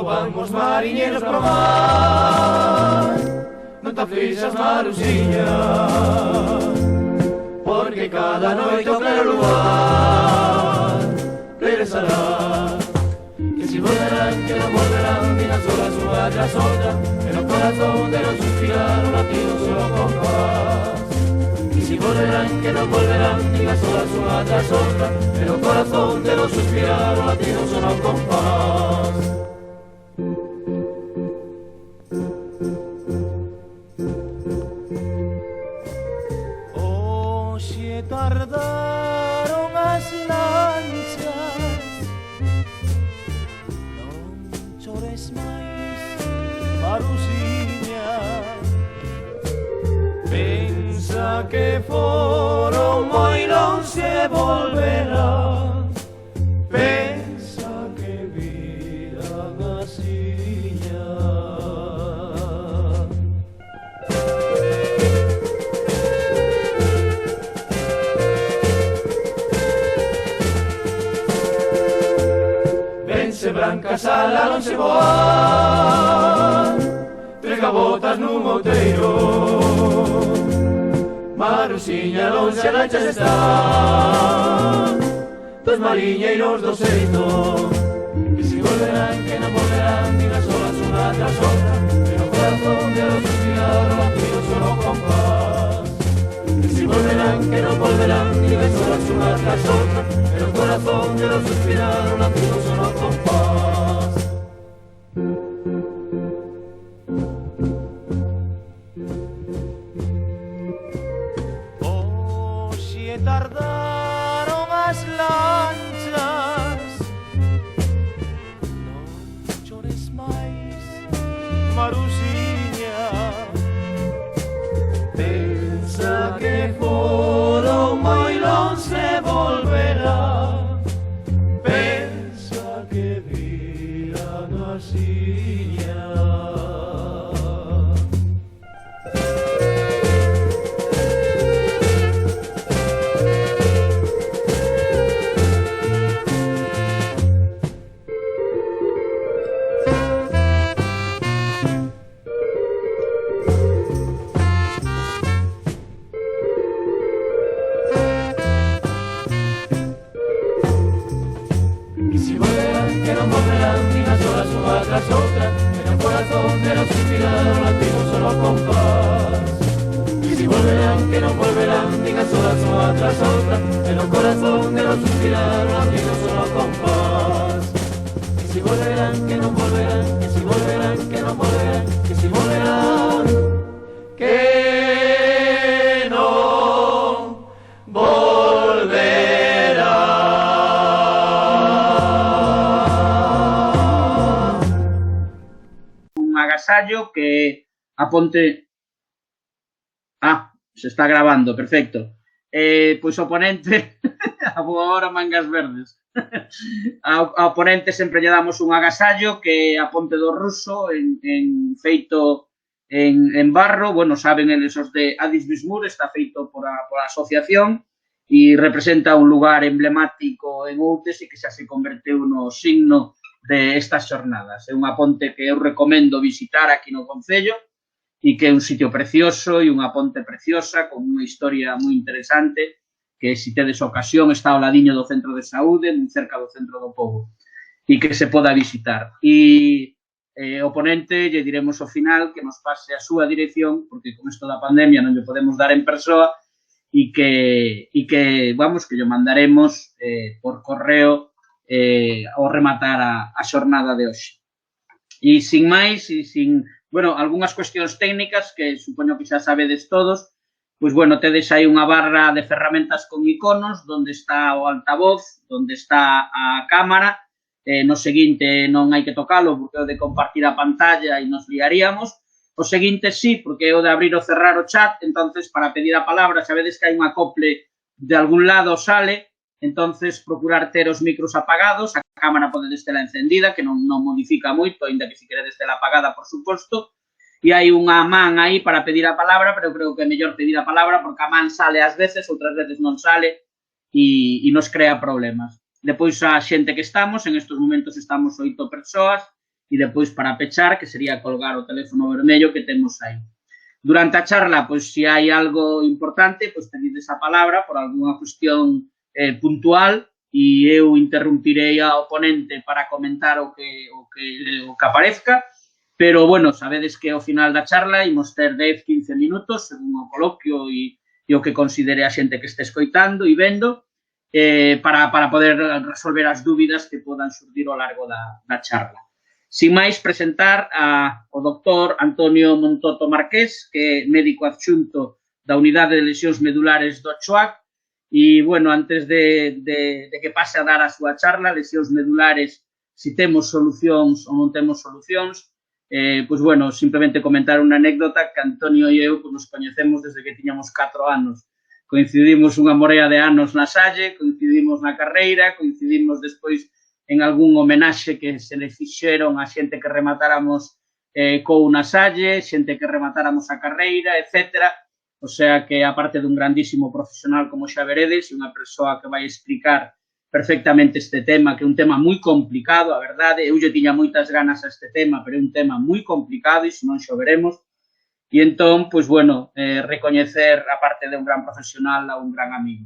van os mariñeros pro mar. Non te aflixas, Marusiña, porque cada noite o claro luar regresará. Que si volverán, que non volverán, dinas horas unha tras outra, en o corazón de non suspirar o latido solo compás. Que si volverán, que non volverán, dinas horas unha tras outra, en o corazón de non suspirar o latido solo compás. Hoxe tardaron as lanchas, non chores máis, Marusiña. Pensa que foron moi lonxe e volverán, pensa que viran asiña. Vense brancas ala non se voan, tres gavotas nun outeiro. Marusiña, lonxe a lanchas están, dos mariñeiros do seito. Que si volverán, que non volverán, dinas horas unha tras outra, pero o corazón de los suspirar o latido solo compás. Que si volverán, que non volverán, dinas horas unha tras outra, pero o corazón de los suspirar o latido solo compás. Hoxe tardaron as lanchas, non chores máis, Marusiña. Pensa que foron moi lonxe e volverán, pensa que viran asiña. Que si volverán, que non volverán, dinas horas unha tras outra, en o corazón de non suspirar o latido solo compás. Que si volverán, que non volverán, dinas horas unha tras outra, en o corazón de non suspirar o latido solo compás. Que si volverán, que non volverán, que si volverán, que non volverán, que si volverán, que non volverán. Agasallo que a ponte... se está grabando, perfecto. Pois o ponente agora mangas verdes. Ao ponente sempre lle damos un agasallo que a ponte do Ruso feito en barro. Bueno, saben eles os de Adis Bismur, está feito por a asociación e representa un lugar emblemático en Outes e que xa se converteu no signo de estas xornadas. É unha ponte que eu recomendo visitar aquí no concello e que é un sitio precioso e unha ponte preciosa con unha historia moi interesante que, se tedes ocasión, está ao ladiño do centro de saúde, moi cerca do centro do pobo, e que se poda visitar. E o ponente lle diremos ao final que nos pase a súa dirección, porque con isto da pandemia non lle podemos dar en persoa, e que vamos, que lle mandaremos por correo ao rematar a xornada de hoxe. E sin máis, e sin, bueno, algunhas cuestións técnicas que supoño que xa sabedes todos, pois, bueno, tedes aí unha barra de ferramentas con iconos, onde está o altavoz, onde está a cámara. No seguinte non hai que tocalo, porque é o de compartir a pantalla e nos liaríamos. O seguinte sí, porque é o de abrir ou cerrar o chat, entonces, para pedir a palabra, sabedes que hai un acople de algún lado sale, entonces procurar ter os micros apagados, a cámara podedes tela encendida, que non modifica moito, ainda que se queredes tela apagada, por suposto, e hai unha man aí para pedir a palabra, pero creo que é mellor pedir a palabra, porque a man sale ás veces, outras veces non sale, e nos crea problemas. Depois a xente que estamos, en estes momentos estamos 8 persoas, e depois para pechar, que sería colgar o teléfono vermello que temos aí. Durante a charla, pois, se hai algo importante, pois, pedides a palabra por algunha cuestión puntual e eu interrumpirei ao ponente para comentar o que aparezca, pero, bueno, sabedes que ao final da charla imos ter 10-15 minutos, según o coloquio e o que considere a xente que este escoitando e vendo, para poder resolver as dúbidas que podan surgir ao largo da charla. Sin máis, presentar ao doctor Antonio Montoto Marqués, que é médico adxunto da Unidade de Lesións Medulares do CHOAC, e, bueno, antes de que pase a dar a súa charla, lesións medulares, se temos solucións ou non temos solucións, pois, bueno, simplemente comentar unha anécdota que Antonio e eu nos coñecemos desde que tiñamos 4 anos. Coincidimos unha morea de anos na Salle, coincidimos na carreira, coincidimos despois en algún homenaxe que se le fixeron a xente que rematáramos na Salle, xente que rematáramos a carreira, etc. O sea que, aparte dun grandísimo profesional como xa veredes, unha persoa que vai explicar perfectamente este tema, que é un tema moi complicado, a verdade, eu lle tiña moitas ganas a este tema, pero é un tema moi complicado e se non xo veremos. E entón, pois, bueno, recoñecer, aparte de un gran profesional, a un gran amigo.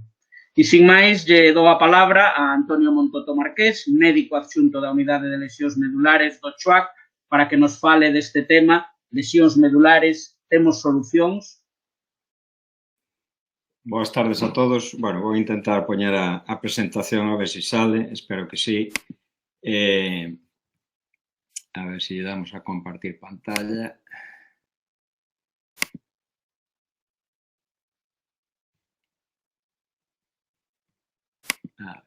E, sin máis, lle dou a palabra a Antonio Montoto Marqués, médico adxunto da Unidade de Lesións Medulares do CHOAC, para que nos fale deste tema, lesións medulares, temos solucións? Boas tardes a todos. Bueno, vou intentar poñer a presentación a ver se sale, espero que sí. A ver se damos a compartir pantalla. A ver.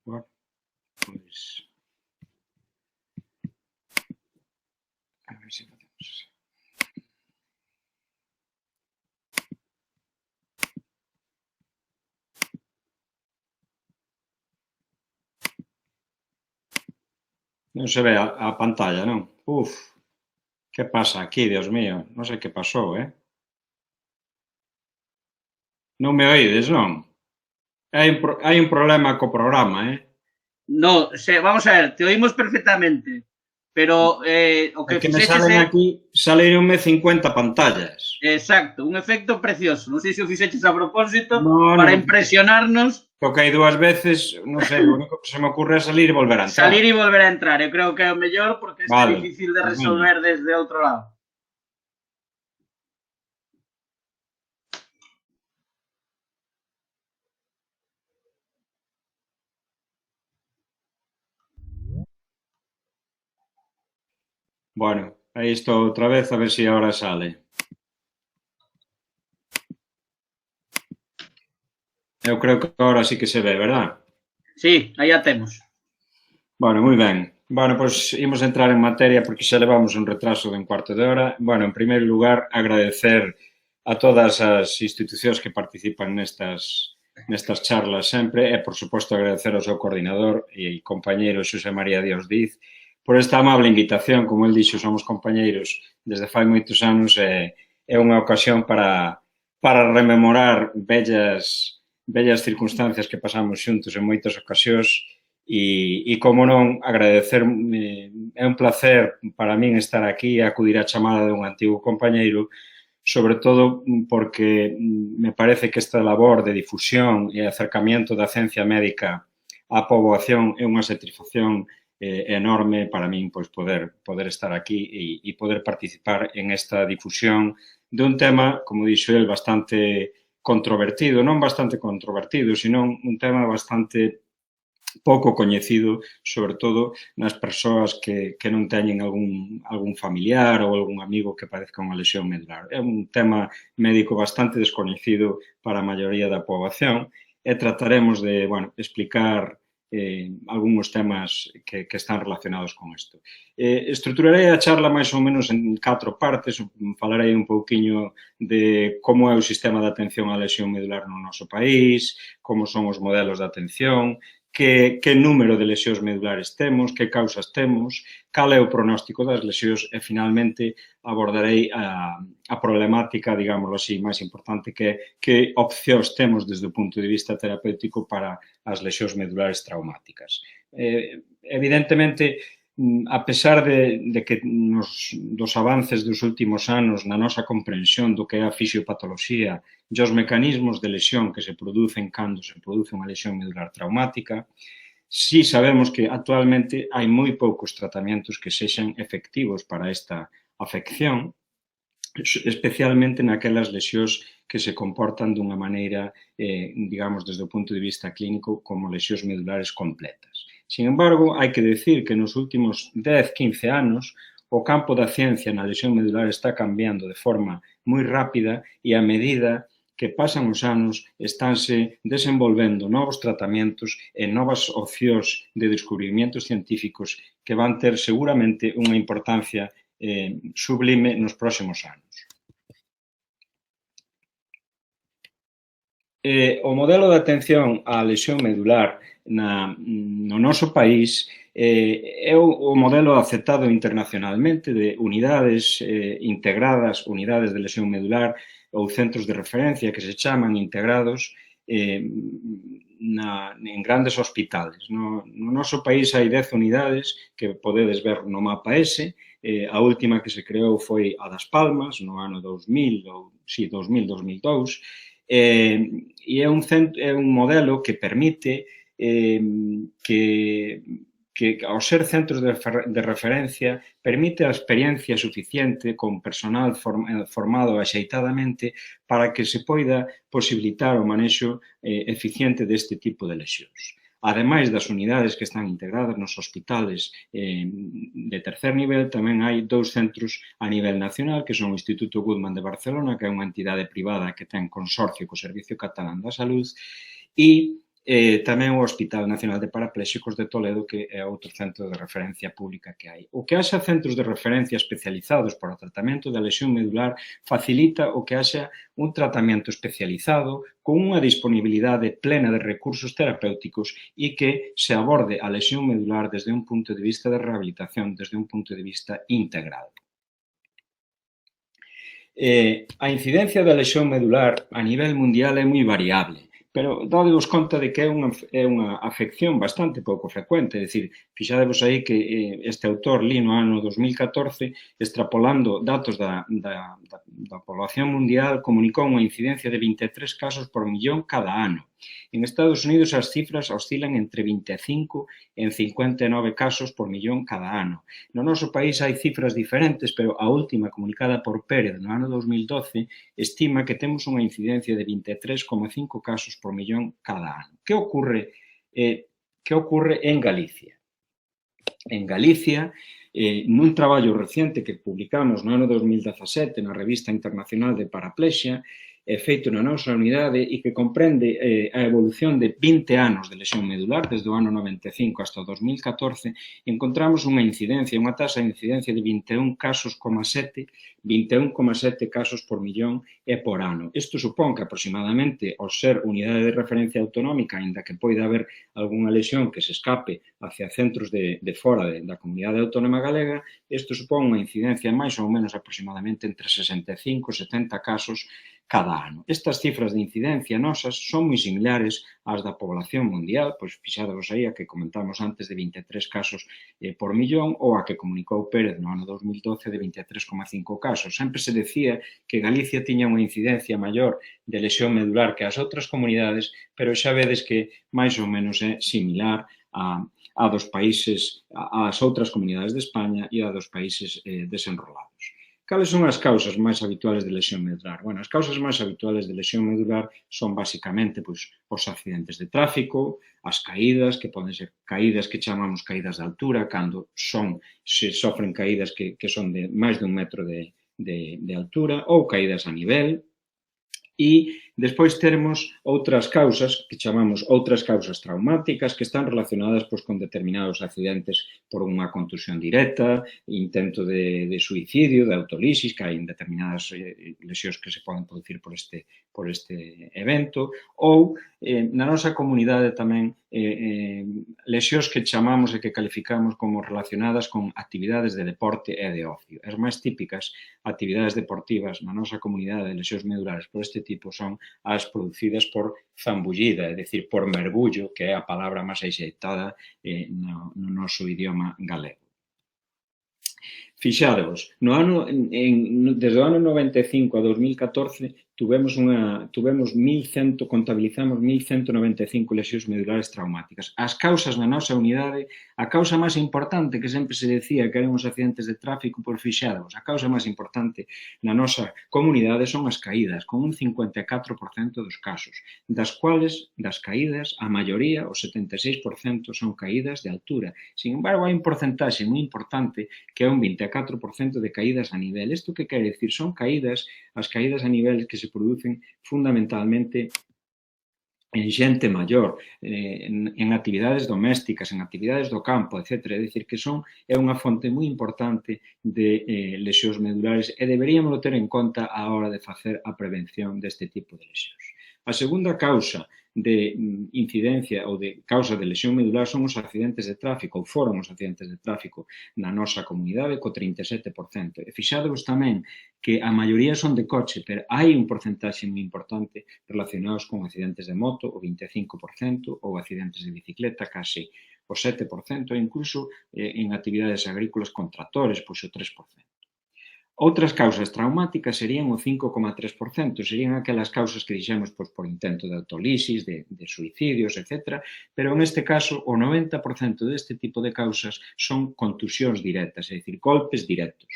Bueno, pois... A ver se podemos... Non se ve a pantalla, non? Uf, que pasa aquí, Dios mío? Non sei que pasou, Non me oídes, non? Hai un problema co programa, No, vamos a ver, te oímos perfectamente, pero o que me salen aquí, salenme 50 pantallas. Exacto, un efecto precioso. Non sei se o fixeches a propósito para impresionarnos. Toquei 2 veces, non sei, o único que se me ocurre é salir e volver a entrar. Salir e volver a entrar, eu creo que é o mellor porque é difícil de resolver desde outro lado. Bueno, aí estou outra vez, a ver se agora sale. Eu creo que agora sí que se ve, verdad? Sí, aí a temos. Bueno, moi ben. Bueno, pois imos entrar en materia porque xa levamos un retraso de un cuarto de hora. Bueno, en primeiro lugar, agradecer a todas as institucións que participan nestas charlas sempre e, por suposto, agradecer ao seu coordinador e compañeiro Xosé María Dios Diz por esta amable invitación. Como el dixo, somos compañeiros desde fai moitos anos e é unha ocasión para rememorar vellas circunstancias que pasamos xuntos en moitas ocasións e como non, agradecer, é un placer para min estar aquí e acudir á chamada de un antigo compañeiro, sobre todo porque me parece que esta labor de difusión e acercamiento da ciencia médica á poboación é unha satisfacción enorme para min pois poder estar aquí e poder participar en esta difusión dun tema, como dixo el, bastante controvertido, non bastante controvertido, sino un tema bastante pouco coñecido, sobre todo nas persoas que non teñen algún familiar ou algún amigo que padezca unha lesión medular. É un tema médico bastante descoñecido para a maioría da poboación e trataremos de, explicar algúns temas que están relacionados con isto. Estruturarei a charla máis ou menos en 4 partes. Falarei un pouquiño de como é o sistema de atención á lesión medular no noso país, como son os modelos de atención, que número de lesións medulares temos, que causas temos, cal é o pronóstico das lesións e, finalmente, abordarei a problemática, digámoslo así, máis importante que opcións temos desde o punto de vista terapéutico para as lesións medulares traumáticas. Evidentemente, a pesar de que dos avances dos últimos anos na nosa comprensión do que é a fisiopatoloxía e os mecanismos de lesión que se producen cando se produce unha lesión medular traumática, sí sabemos que actualmente hai moi poucos tratamentos que sexan efectivos para esta afección, especialmente naquelas lesións que se comportan dunha maneira, digamos, desde o punto de vista clínico, como lesións medulares completas. Sin embargo, hai que decir que nos últimos 10-15 anos o campo da ciencia na lesión medular está cambiando de forma moi rápida e a medida que pasan os anos estánse desenvolvendo novos tratamentos e novas opcións de descubrimientos científicos que van ter seguramente unha importancia sublime nos próximos anos. O modelo de atención á lesión medular no noso país é o modelo aceptado internacionalmente de unidades integradas, unidades de lesión medular ou centros de referencia que se chaman integrados en grandes hospitales. No noso país hai 10 unidades que podedes ver no mapa ese. A última que se creou foi a das Palmas, no ano 2000, 2002, e é un modelo que permite que ao ser centros de referencia permite a experiencia suficiente con personal formado axeitadamente para que se poida posibilitar o manexo eficiente deste tipo de lesións. Ademais das unidades que están integradas nos hospitales de tercer nivel, tamén hai 2 centros a nivel nacional, que son o Instituto Guttmann de Barcelona, que é unha entidade privada que ten consorcio co Servicio Catalán da Salud, e tamén o Hospital Nacional de Parapléxicos de Toledo, que é outro centro de referencia pública que hai. O que haxa centros de referencia especializados para o tratamento da lesión medular facilita o que haxa un tratamento especializado con unha disponibilidade plena de recursos terapéuticos e que se aborde a lesión medular desde un punto de vista de rehabilitación, desde un punto de vista integral. A incidencia da lesión medular a nivel mundial é moi variable, pero dadevos conta de que é unha afección bastante pouco frecuente, é dicir, fixadevos aí que este autor li no ano 2014, extrapolando datos da población mundial, comunicou unha incidencia de 23 casos por millón cada ano. En Estados Unidos as cifras oscilan entre 25 e 59 casos por millón cada ano. No noso país hai cifras diferentes, pero a última comunicada por Pérez no ano 2012 estima que temos unha incidencia de 23,5 casos por millón cada ano. Que ocorre en Galicia? En Galicia, nun traballo reciente que publicamos no ano 2017 na Revista Internacional de Paraplexia, feito na nosa unidade e que comprende a evolución de 20 anos de lesión medular, desde o ano 95 hasta o 2014, encontramos unha incidencia, unha taxa de incidencia de 21,7 casos por millón e por ano. Isto supón que aproximadamente, ao ser unidade de referencia autonómica, ainda que poida haber algunha lesión que se escape hacia centros de fora da comunidade autónoma galega, isto supón unha incidencia máis ou menos aproximadamente entre 65 e 70 casos cada ano. Estas cifras de incidencia nosas son moi similares ás da población mundial, pois fixadevos aí a que comentamos antes de 23 casos por millón ou a que comunicou Pérez no ano 2012 de 23,5 casos. Sempre se decía que Galicia tiña unha incidencia maior de lesión medular que as outras comunidades, pero xa vedes que máis ou menos é similar a dos países, ás outras comunidades de España e a dos países desenrolados. Cales son as causas máis habituales de lesión medular? Bueno, as causas máis habituales de lesión medular son basicamente os accidentes de tráfico, as caídas, que poden ser caídas que chamamos caídas de altura, cando se sofren caídas que son de máis de 1 metro de altura, ou caídas a nivel, E despois termos outras causas, que chamamos outras causas traumáticas, que están relacionadas con determinados accidentes por unha contusión directa, intento de suicidio, de autolisis, que hai determinadas lesións que se poden producir por este evento, ou na nosa comunidade tamén lesións que chamamos e que calificamos como relacionadas con actividades de deporte e de ocio. As máis típicas actividades deportivas na nosa comunidade de lesións medulares por este tipo son as producidas por zambullida, é dicir, por mergullo, que é a palabra máis axeitada no noso idioma galego. Fixadevos, desde o ano 95 a 2014 contabilizamos 1.195 lesións medulares traumáticas. As causas na nosa unidade, a causa máis importante, que sempre se decía que eran os accidentes de tráfico, por fixadevos, a causa máis importante na nosa comunidade son as caídas, con un 54% dos casos, das cuales, das caídas, a maioría, o 76%, son caídas de altura. Sin embargo, hai un porcentaxe moi importante que é un 24% de caídas a nivel. Isto que quere dicir? Son caídas, as caídas a nivel que se producen fundamentalmente en xente maior, en actividades domésticas, en actividades do campo, etc. É dicir, que é unha fonte moi importante de lesións medulares e deberíamos ter en conta a hora de facer a prevención deste tipo de lesións. A segunda causa de incidencia ou de causa de lesión medular son os accidentes de tráfico, ou foron os accidentes de tráfico na nosa comunidade, co 37%. E fixadevos tamén que a maioría son de coche, pero hai un porcentaxe moi importante relacionados con accidentes de moto, o 25%, ou accidentes de bicicleta, case o 7%, e incluso en actividades agrícolas con tractores, pois o 3%. Outras causas traumáticas serían o 5,3%, serían aquelas causas que dixemos por intento de autolisis, de suicidios, etc. Pero en este caso, o 90% deste tipo de causas son contusións directas, é dicir, golpes directos.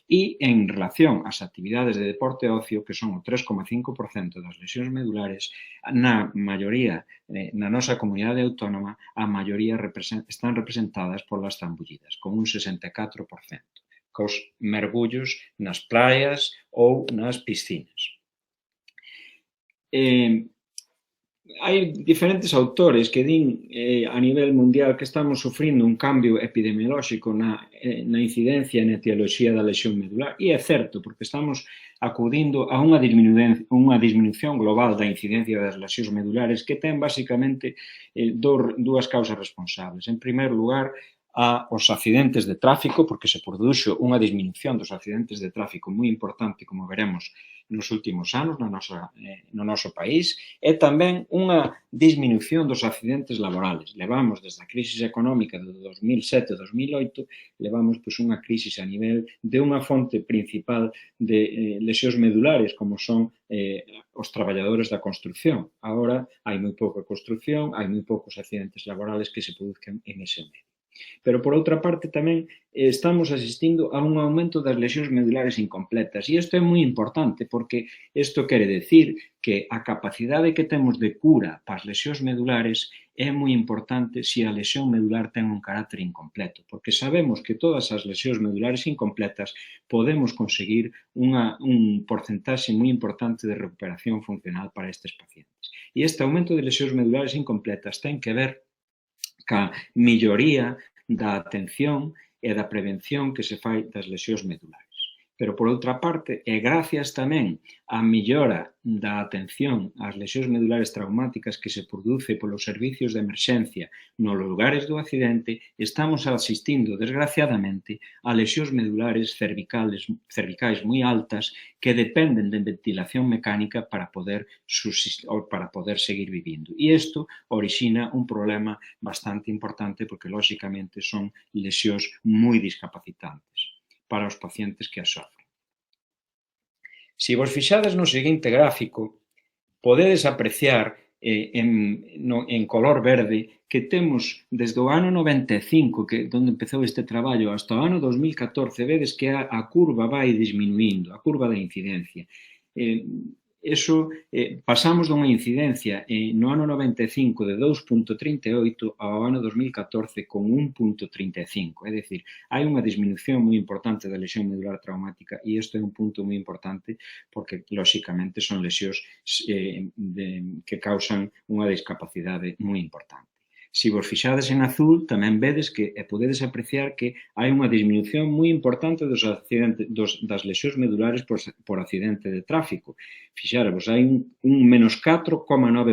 E en relación ás actividades de deporte e ocio, que son o 3,5% das lesións medulares, na maioría, na nosa comunidade autónoma, a maioría están representadas polas zambullidas, con un 64%. Cos mergullos nas praias ou nas piscinas. Hai diferentes autores que din a nivel mundial que estamos sufrindo un cambio epidemiolóxico na incidencia e na etioloxía da lesión medular, e é certo, porque estamos acudindo a unha disminución global da incidencia das lesións medulares que ten basicamente dúas causas responsables. En primeiro lugar, aos accidentes de tráfico, porque se produxo unha disminución dos accidentes de tráfico moi importante, como veremos nos últimos anos no noso país, e tamén unha disminución dos accidentes laborales. Levamos desde a crisis económica de 2007-2008, levamos unha crisis a nivel de unha fonte principal de lesións medulares, como son os traballadores da construcción. Agora hai moi pouca construcción, hai moi poucos accidentes laborales que se produzcan en ese medio. Pero, por outra parte, tamén estamos asistindo a un aumento das lesións medulares incompletas. E isto é moi importante, porque isto quere decir que a capacidade que temos de cura para as lesións medulares é moi importante se a lesión medular ten un carácter incompleto, porque sabemos que todas as lesións medulares incompletas podemos conseguir un porcentaxe moi importante de recuperación funcional para estes pacientes. E este aumento de lesións medulares incompletas ten que ver ca melloría da atención e da prevención que se fai das lesións medulares. Pero, por outra parte, e gracias tamén á mellora da atención ás lesións medulares traumáticas que se produce polos servicios de emerxencia nos lugares do accidente, estamos asistindo, desgraciadamente, a lesións medulares cervicais moi altas que dependen de ventilación mecánica para poder seguir vivindo. E isto orixina un problema bastante importante porque, lóxicamente, son lesións moi discapacitantes para os pacientes que as sofren. Se vos fixades no seguinte gráfico, podedes apreciar en color verde que temos desde o ano 95, que onde empezou este traballo, hasta o ano 2014, vedes que a curva vai disminuindo, a curva da incidencia. Eso, pasamos dunha incidencia no ano 95 de 2,38 ao ano 2014 con 1,35. É dicir, hai unha disminución moi importante da lesión medular traumática e isto é un punto moi importante porque, lóxicamente, son lesións que causan unha discapacidade moi importante. Se vos fixades en azul, tamén vedes que podedes apreciar que hai unha disminución moi importante das lesións medulares por accidente de tráfico. Fixarvos, hai un menos 4,9%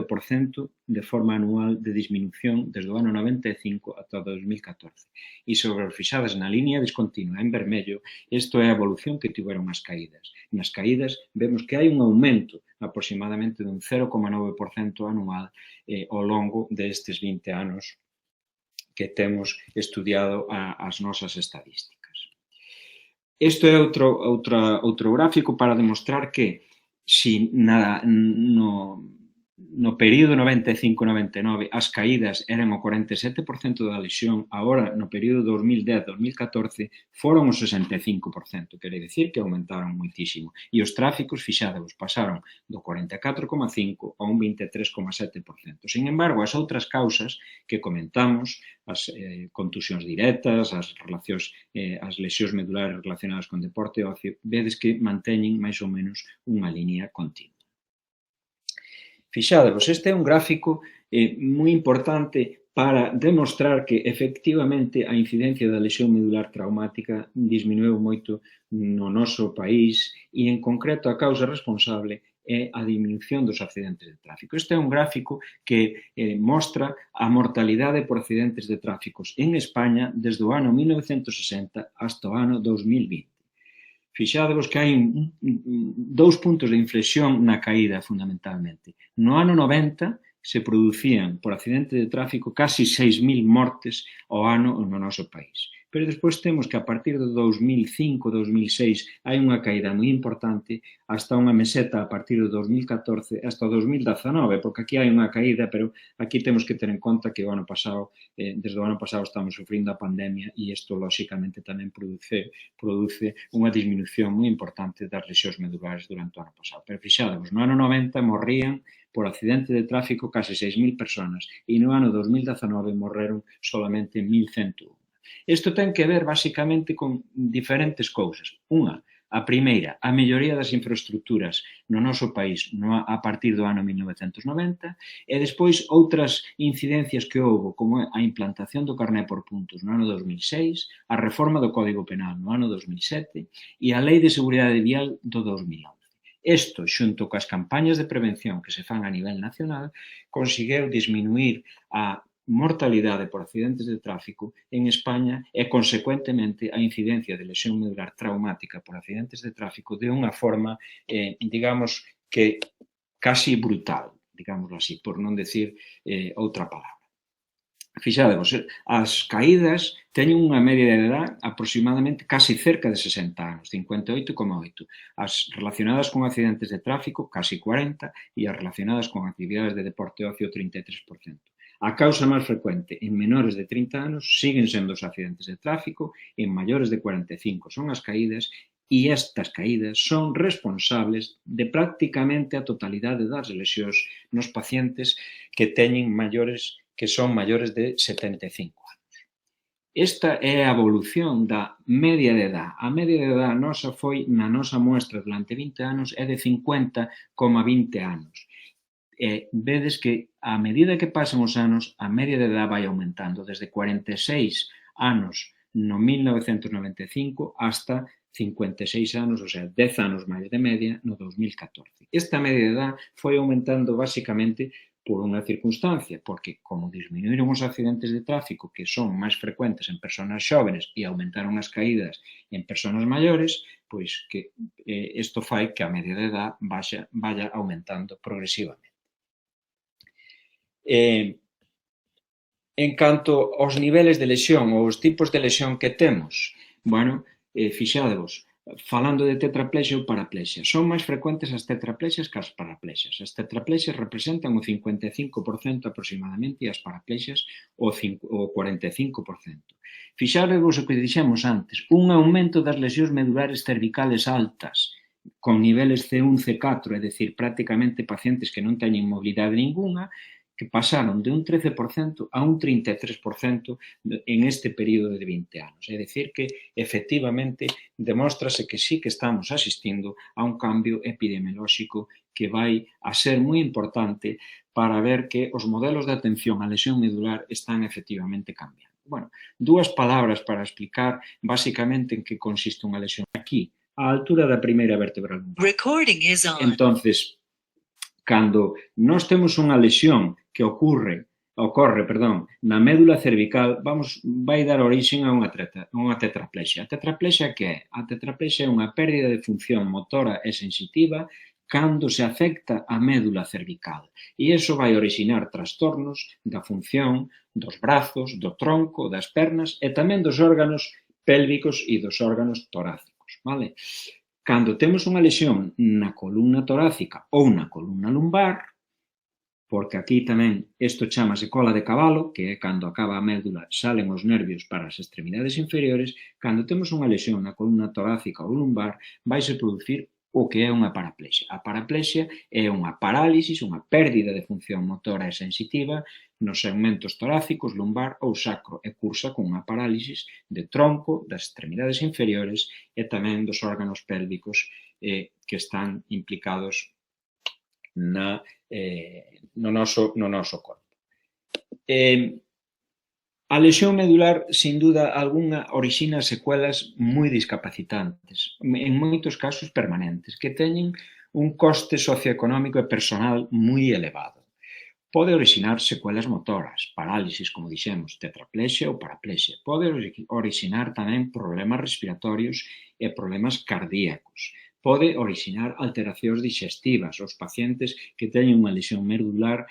de forma anual de disminución desde o ano 95 ata o 2014. E se vos fixades na línea discontinua en vermello, isto é a evolución que tiveron as caídas. Nas caídas vemos que hai un aumento aproximadamente dun 0,9% anual ao longo destes 20 anos que temos estudiado as nosas estadísticas. Isto é outro gráfico para demostrar que se no período 95-99 as caídas eran o 47% da lesión, agora no período 2010-2014 foron o 65%, quere dicir que aumentaron moitísimo. E os tráficos, fixadevos, pasaron do 44,5% a un 23,7%. Sin embargo, as outras causas que comentamos, as contusións directas, as lesións medulares relacionadas con deporte e ocio, vedes que manteñen máis ou menos unha línea continua. Fixadevos, este é un gráfico moi importante para demostrar que, efectivamente, a incidencia da lesión medular traumática disminuiu moito no noso país e, en concreto, a causa responsable é a diminución dos accidentes de tráfico. Este é un gráfico que mostra a mortalidade por accidentes de tráfico en España desde o ano 1960 hasta o ano 2020. Fixadevos que hai dous puntos de inflexión na caída, fundamentalmente. No ano 90 se producían por accidente de tráfico casi 6.000 mortes ao ano no noso país. Pero despois temos que a partir de 2005-2006 hai unha caída moi importante hasta unha meseta a partir de 2014 hasta 2019, porque aquí hai unha caída, pero aquí temos que ter en conta que o ano pasado, desde o ano pasado estamos sufrindo a pandemia e isto, lóxicamente, tamén produce unha disminución moi importante das lesións medulares durante o ano pasado. Pero fixadevos, no ano 90 morrían por accidente de tráfico case 6.000 personas e no ano 2019 morreron solamente 1.101. Isto ten que ver, basicamente, con diferentes cousas. Unha, a primeira, a melloría das infraestructuras no noso país a partir do ano 1990 e despois outras incidencias que houve, como a implantación do carné por puntos no ano 2006, a reforma do Código Penal no ano 2007 e a Lei de Seguridade Vial do 2011. Isto, xunto coas campañas de prevención que se fan a nivel nacional, conseguiu disminuir a mortalidade por accidentes de tráfico en España e, consecuentemente, a incidencia de lesión medular traumática por accidentes de tráfico de unha forma, digamos, que casi brutal, digámoslo así, por non decir outra palabra. Fixadevos, as caídas teñen unha media de edad aproximadamente casi cerca de 60 anos, 58,8. As relacionadas con accidentes de tráfico, casi 40, e as relacionadas con actividades de deporte e ocio, 33%. A causa máis frecuente en menores de 30 anos siguen sendo os accidentes de tráfico, en maiores de 45 son as caídas, e estas caídas son responsables de prácticamente a totalidade das lesións nos pacientes que son maiores de 75 anos. Esta é a evolución da media de edad. A media de edad nosa foi, na nosa muestra durante 20 anos, é de 50,20 anos. Vedes que, a medida que pasan os anos, a media de edad vai aumentando, desde 46 anos no 1995 hasta 56 anos, ou sea, 10 anos máis de media no 2014. Esta media de edad foi aumentando basicamente por unha circunstancia, porque como disminuíron os accidentes de tráfico que son máis frecuentes en persoas xóvenes e aumentaron as caídas en persoas maiores, pois que isto fai que a media de edad vaya aumentando progresivamente. En canto aos niveles de lesión ou os tipos de lesión que temos, fixadevos, falando de tetraplexia ou paraplexia, son máis frecuentes as tetraplexias que as paraplexias. As tetraplexias representan o 55% aproximadamente e as paraplexias o 45%. Fixadevos o que dixemos antes, un aumento das lesións medulares cervicales altas con niveles C1, C4, é dicir, prácticamente pacientes que non teñen mobilidade ninguna, que pasaron de un 13% a un 33% en este período de 20 anos. É dicir, que efectivamente demóstrase que sí que estamos asistindo a un cambio epidemiolóxico que vai a ser moi importante para ver que os modelos de atención á lesión medular están efectivamente cambiando. Bueno, dúas palabras para explicar basicamente en que consiste unha lesión. Aquí, á altura da primeira vértebra lumbar. Entonces, cando nós temos unha lesión que ocorre na médula cervical, vai dar orixen a unha tetraplexia. A tetraplexia que é? A tetraplexia é unha pérdida de función motora e sensitiva cando se afecta a médula cervical. E iso vai orixinar trastornos da función dos brazos, do tronco, das pernas e tamén dos órganos pélvicos e dos órganos torácicos. Vale? Cando temos unha lesión na columna torácica ou na columna lumbar, porque aquí tamén isto chamase cola de cabalo, que é cando acaba a médula, salen os nervios para as extremidades inferiores, cando temos unha lesión na columna torácica ou lumbar, vaise producir o que é unha paraplexia. A paraplexia é unha parálisis, unha pérdida de función motora e sensitiva nos segmentos torácicos, lumbar ou sacro e cursa con unha parálisis de tronco, das extremidades inferiores e tamén dos órganos pélvicos que están implicados no noso corpo. A lesión medular, sin duda alguna, orixina secuelas moi discapacitantes, en moitos casos permanentes, que teñen un coste socioeconómico e personal moi elevado. Pode orixinar secuelas motoras, parálisis, como dixemos, tetraplexia ou paraplexia. Pode orixinar tamén problemas respiratorios e problemas cardíacos. Pode orixinar alteracións digestivas. Os pacientes que teñen unha lesión medular,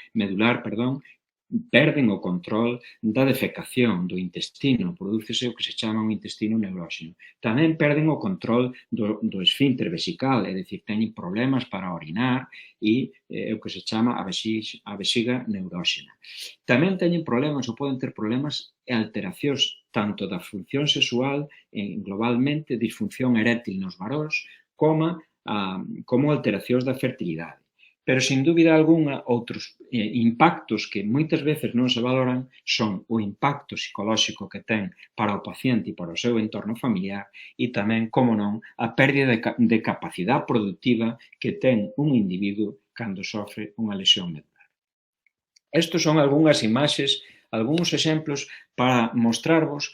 perden o control da defecación do intestino, prodúcese o que se chama un intestino neuróxeno. Tamén perden o control do esfínter vesical, é dicir, teñen problemas para orinar e o que se chama a vexiga neuróxena. Tamén teñen problemas ou poden ter problemas e alteracións tanto da función sexual, globalmente, disfunción erétil nos varóns, como alteracións da fertilidade. Pero, sin dúbida algunha, outros impactos que moitas veces non se valoran son o impacto psicolóxico que ten para o paciente e para o seu entorno familiar e tamén, como non, a pérdida de capacidade productiva que ten un individuo cando sofre unha lesión medular. Estos son algunhas imaxes, algúns exemplos para mostrarvos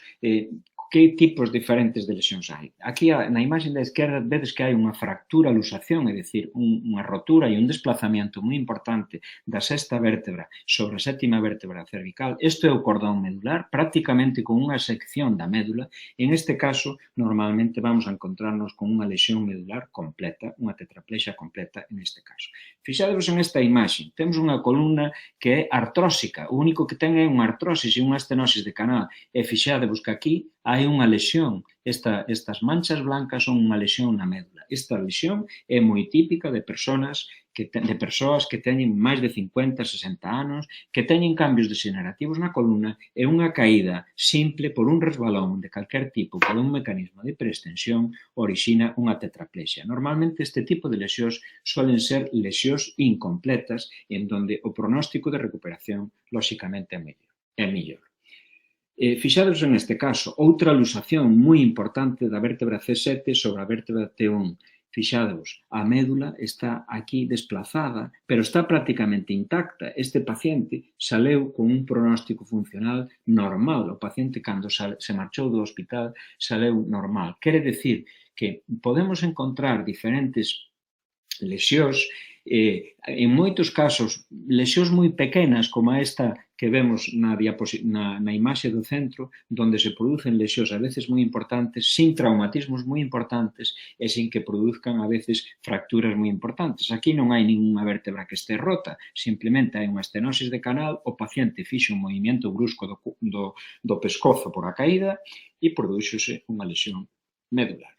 que tipos diferentes de lesións hai. Aquí, na imaxe da esquerda, vedes que hai unha fractura luxación, é dicir, unha rotura e un desplazamiento moi importante da sexta vértebra sobre a sétima vértebra cervical. Isto é o cordón medular, prácticamente con unha sección da médula. En este caso, normalmente vamos a encontrarnos con unha lesión medular completa, unha tetraplexia completa en este caso. Fixadevos en esta imaxe, temos unha columna que é artrósica, o único que ten é unha artrosis e unha estenosis de canal, e fixadevos que aquí hai unha lesión, estas manchas blancas son unha lesión na médula. Esta lesión é moi típica de persoas que teñen máis de 50-60 anos, que teñen cambios degenerativos na columna e unha caída simple por un resbalón de calquer tipo, por un mecanismo de hiperextensión, orixina unha tetraplexia. Normalmente este tipo de lesións suelen ser lesións incompletas en donde o pronóstico de recuperación, lóxicamente, é mellor. Fixados en este caso, outra luxación moi importante da vértebra C7 sobre a vértebra T1. Fixados, a médula está aquí desplazada, pero está prácticamente intacta. Este paciente saleu con un pronóstico funcional normal. O paciente, cando se marchou do hospital, saleu normal. Quere decir que podemos encontrar diferentes lesións, en moitos casos, lesións moi pequenas, como esta que vemos na imaxe do centro, donde se producen lesións a veces moi importantes, sin traumatismos moi importantes e sin que produzcan a veces fracturas moi importantes. Aquí non hai ninguna vértebra que este rota, simplemente hai unha estenosis de canal, o paciente fixe un movimento brusco do pescozo por a caída e prodúxose unha lesión medular.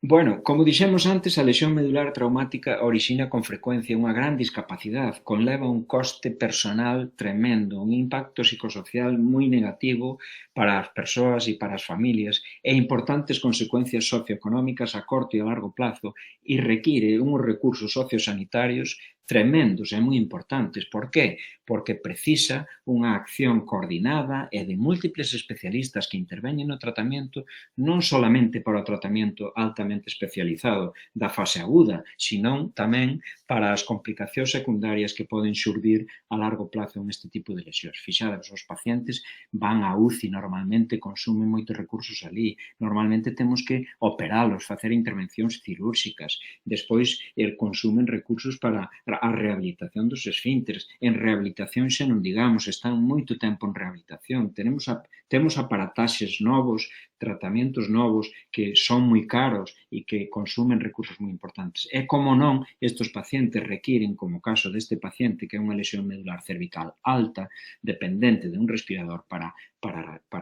Bueno, como dixemos antes, a lesión medular traumática orixina con frecuencia unha gran discapacidade, conleva un coste personal tremendo, un impacto psicosocial moi negativo para as persoas e para as familias e importantes consecuencias socioeconómicas a corto e a largo plazo e require uns recursos sociosanitarios tremendos e moi importantes. Por qué? Porque precisa unha acción coordinada e de múltiples especialistas que interveñen no tratamento non solamente para o tratamento altamente especializado da fase aguda, senón tamén para as complicacións secundarias que poden xurdir a largo plazo neste tipo de lesións. Fixados, os pacientes van a UCI, normalmente consumen moitos recursos ali, normalmente temos que operalos, facer intervencións cirúrxicas, despois consumen recursos para a rehabilitación dos esfínteres. En rehabilitación xa non digamos, están moito tempo en rehabilitación, temos aparataxes novos, tratamentos novos que son moi caros e que consumen recursos moi importantes. E como non, estes pacientes requiren, como o caso deste paciente que é unha lesión medular cervical alta, dependente de un respirador para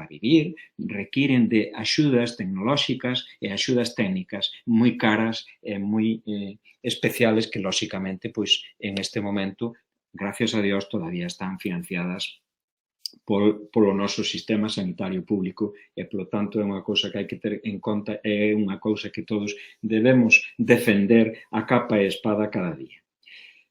vivir, requiren de axudas tecnolóxicas e axudas técnicas moi caras e moi especiales que, lóxicamente, pois, en este momento, gracias a Dios, todavía están financiadas polo noso sistema sanitario público e, polo tanto, é unha cousa que hai que ter en conta e é unha cousa que todos debemos defender a capa e espada cada día.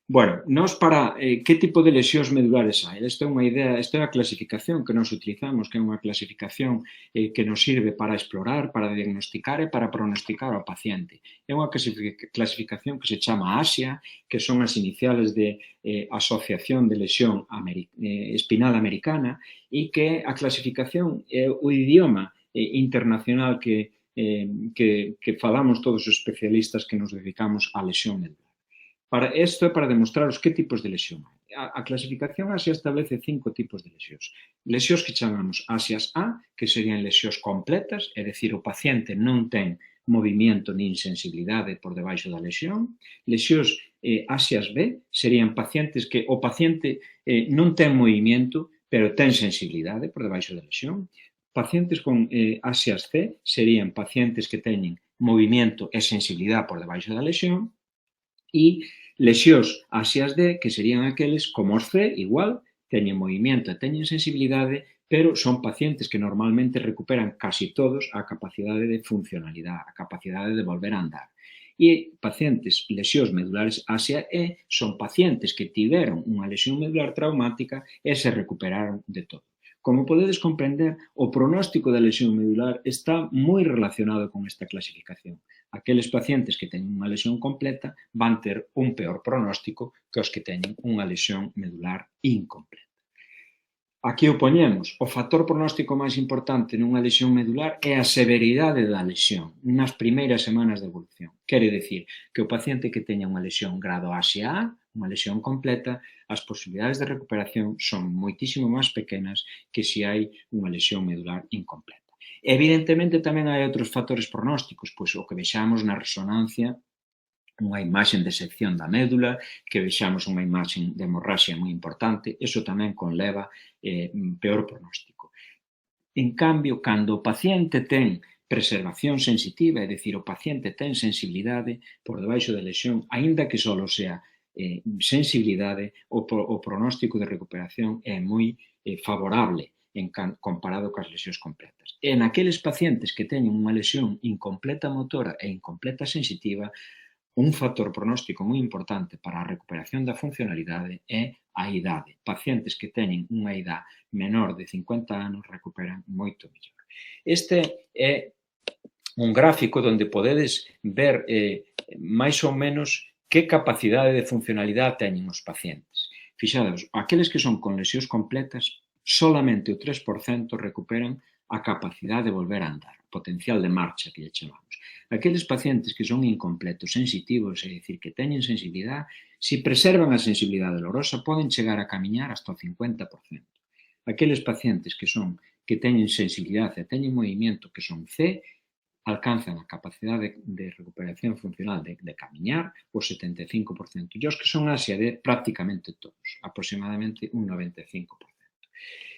Bueno, nós para que tipo de lesións medulares hai? Esta é unha idea, esta é a clasificación que nos utilizamos, que é unha clasificación que nos sirve para explorar, para diagnosticar e para pronosticar ao paciente. É unha clasificación que se chama ASIA, que son as iniciales de Asociación de Lesión Espinal Americana, e que a clasificación é o idioma internacional que falamos todos os especialistas que nos dedicamos á lesión medular. Isto é para demostraros que tipos de lesión hai. A clasificación ASIA establece 5 tipos de lesións. Lesións que chamamos ASIAS A, que serían lesións completas, é dicir, o paciente non ten movimento nin sensibilidade por debaixo da lesión. Lesións ASIAS B serían pacientes que o paciente non ten movimento, pero ten sensibilidade por debaixo da lesión. Pacientes con ASIAS C serían pacientes que teñen movimento e sensibilidade por debaixo da lesión. E lesións ASIAS D, que serían aqueles como os C, igual, teñen movimento e teñen sensibilidade, pero son pacientes que normalmente recuperan casi todos a capacidade de funcionalidade, a capacidade de volver a andar. E pacientes lesións medulares ASIA E son pacientes que tiveron unha lesión medular traumática e se recuperaron de todo. Como podedes comprender, o pronóstico da lesión medular está moi relacionado con esta clasificación. Aqueles pacientes que teñen unha lesión completa van ter un peor pronóstico que os que teñen unha lesión medular incompleta. Aquí o poñemos. O factor pronóstico máis importante nunha lesión medular é a severidade da lesión nas primeiras semanas de evolución. Quere dicir que o paciente que teña unha lesión grado ASIA A, unha lesión completa, as posibilidades de recuperación son moitísimo máis pequenas que se hai unha lesión medular incompleta. Evidentemente, tamén hai outros factores pronósticos, pois o que vexamos na resonancia, unha imaxe de sección da médula, que vexamos unha imaxe de hemorraxia moi importante, iso tamén conleva peor pronóstico. En cambio, cando o paciente ten preservación sensitiva, é dicir, o paciente ten sensibilidade por debaixo da lesión, aínda que só sea sensibilidade, o pronóstico de recuperación é moi favorable comparado coas lesións completas. E naqueles pacientes que teñen unha lesión incompleta motora e incompleta sensitiva, un factor pronóstico moi importante para a recuperación da funcionalidade é a idade. Pacientes que teñen unha idade menor de 50 anos recuperan moito mellor. Este é un gráfico onde podedes ver máis ou menos que capacidade de funcionalidade teñen os pacientes. Fixados, aqueles que son con lesións completas, solamente o 3% recuperan a capacidade de volver a andar, potencial de marcha que lle chamamos. Aqueles pacientes que son incompletos, sensitivos, é dicir, que teñen sensibilidade, se preservan a sensibilidade dolorosa, poden chegar a camiñar hasta o 50%. Aqueles pacientes que teñen sensibilidade e teñen movimento, que son C, alcanzan a capacidade de recuperación funcional de camiñar o 75%. E os que son ASIA D, prácticamente todos, aproximadamente un 95%.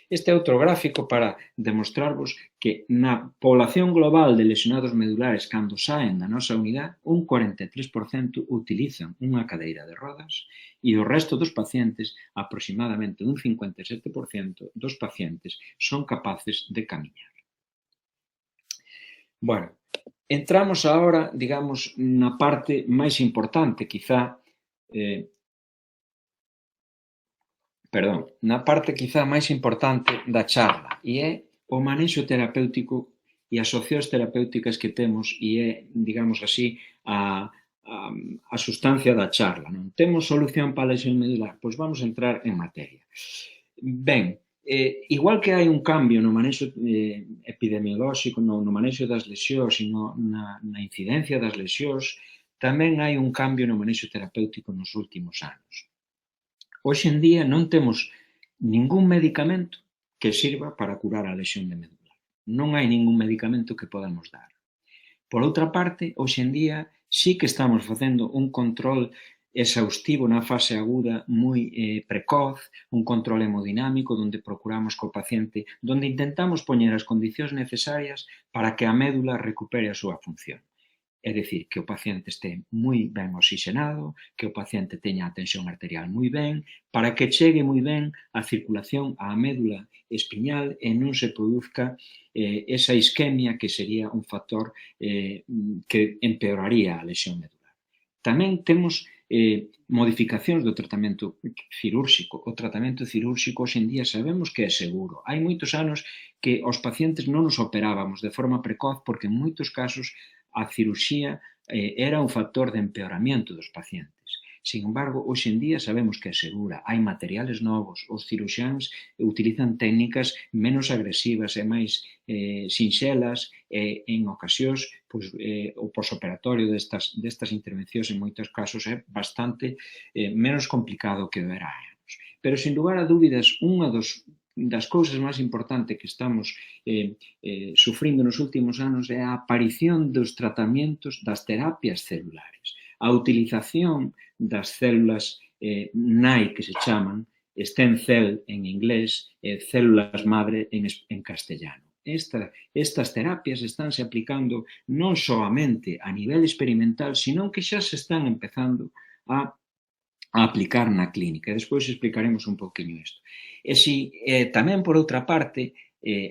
Este é outro gráfico para demostrarvos que na población global de lesionados medulares cando saen da nosa unidade, un 43% utilizan unha cadeira de rodas e o resto dos pacientes, aproximadamente un 57% dos pacientes, son capaces de camiñar. Bueno, entramos agora, digamos, na parte máis importante, na parte quizá máis importante da charla, e é o manexo terapéutico e as opcións terapéuticas que temos, e é, digamos así, a sustancia da charla. Non temos solución para a lesión medular? Pois vamos a entrar en materia. Ben, igual que hai un cambio no manexo epidemiolóxico, no manexo das lesións e na incidencia das lesións, tamén hai un cambio no manexo terapéutico nos últimos anos. Hoxe en día non temos ningún medicamento que sirva para curar a lesión de medula. Non hai ningún medicamento que podamos dar. Por outra parte, hoxe en día sí que estamos facendo un control exhaustivo na fase aguda moi precoz, un control hemodinámico onde procuramos co paciente, onde intentamos poñer as condicións necesarias para que a médula recupere a súa función. É dicir, que o paciente este moi ben oxigenado, que o paciente teña a tensión arterial moi ben, para que chegue moi ben a circulación á médula espiñal e non se produzca esa isquemia que sería un factor que empeoraría a lesión medular. Tamén temos modificacións do tratamento cirúrxico. O tratamento cirúrxico hoxe en día sabemos que é seguro. Hai moitos anos que os pacientes non nos operábamos de forma precoz porque en moitos casos a cirurxía era un factor de empeoramento dos pacientes. Sin embargo, hoxe en día sabemos que é segura, hai materiales novos, os ciruxáns utilizan técnicas menos agresivas e máis sinxelas e en ocasións o posoperatorio destas intervencións en moitos casos é bastante menos complicado que o era anos. Pero, sin lugar a dúbidas, unha das cousas máis importantes que estamos sufrindo nos últimos anos é a aparición dos tratamentos das terapias celulares. A utilización das células NAI, que se chaman, stem cell en inglés, células madre en castellano. Estas terapias estánse aplicando non soamente a nivel experimental, sino que xa se están empezando a aplicar na clínica. Despois explicaremos un poquinho isto. E si tamén, por outra parte,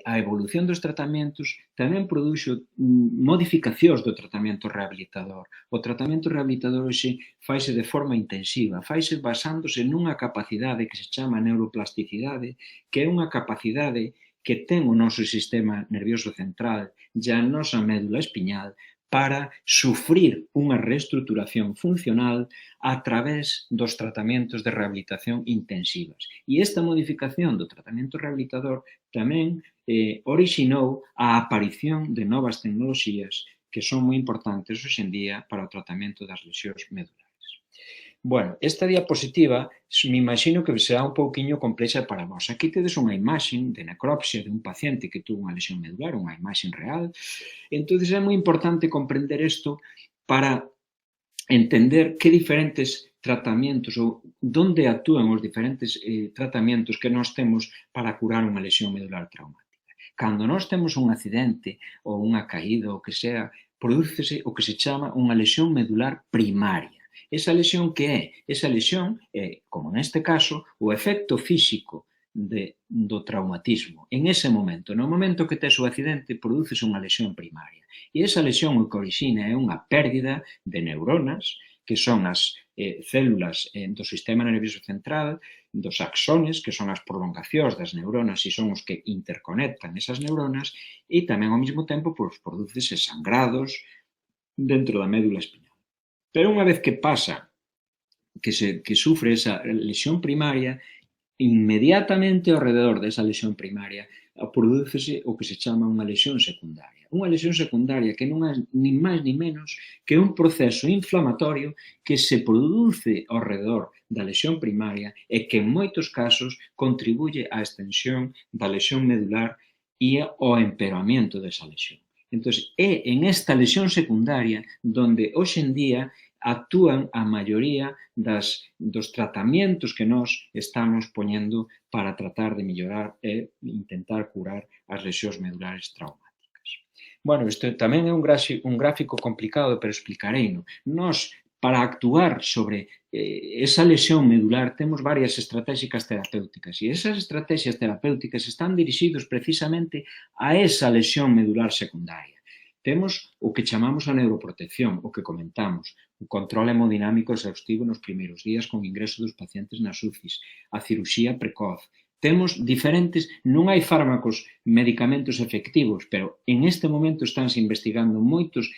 a evolución dos tratamentos tamén produxo modificacións do tratamento rehabilitador. O tratamento rehabilitador hoxe faise de forma intensiva, faise basándose nunha capacidade que se chama neuroplasticidade, que é unha capacidade que ten o noso sistema nervioso central e a nosa médula espiñal para sufrir unha reestruturación funcional a través dos tratamentos de rehabilitación intensivas. E esta modificación do tratamento rehabilitador tamén orixinou a aparición de novas tecnoloxías que son moi importantes hoxe en día para o tratamento das lesións medulares. Bueno, esta diapositiva me imagino que será un pouquiño complexa para vos. Aquí tedes unha imaxen de necropsia de un paciente que tuvo unha lesión medular, unha imaxen real. Entón, é moi importante comprender isto para entender que diferentes tratamentos ou onde actúan os diferentes tratamentos que nós temos para curar unha lesión medular traumática. Cando nós temos un accidente ou unha caída ou que sea, prodúcese o que se chama unha lesión medular primaria. Esa lesión que é? Esa lesión é, como neste caso, o efecto físico do traumatismo. En ese momento, no momento que tes o accidente, produces unha lesión primaria. E esa lesión o que orixina é unha pérdida de neuronas, que son as células do sistema nervioso central, dos axones, que son as prolongacións das neuronas e son os que interconectan esas neuronas, e tamén ao mesmo tempo produces sangrados dentro da médula espinal. Pero unha vez que pasa, que sufre esa lesión primaria, inmediatamente ao redor desa lesión primaria prodúcese o que se chama unha lesión secundaria. Unha lesión secundaria que non é nin máis nin menos que un proceso inflamatorio que se produce ao redor da lesión primaria e que en moitos casos contribuye á extensión da lesión medular e ao empeoramento desa lesión. Entón, é en esta lesión secundaria donde hoxe en día actúan a maioría dos tratamentos que nós estamos poñendo para tratar de mellorar e intentar curar as lesións medulares traumáticas. Bueno, isto tamén é un gráfico complicado, pero explicareino. Nós, para actuar sobre esa lesión medular, temos varias estratéxicas terapéuticas e esas estrategias terapéuticas están dirixidos precisamente a esa lesión medular secundaria. Temos o que chamamos a neuroprotección, o que comentamos, o control hemodinámico exhaustivo nos primeiros días con ingreso dos pacientes nas UCIs, a cirurxía precoz. Temos diferentes, non hai fármacos, medicamentos efectivos, pero en este momento estánse investigando moitos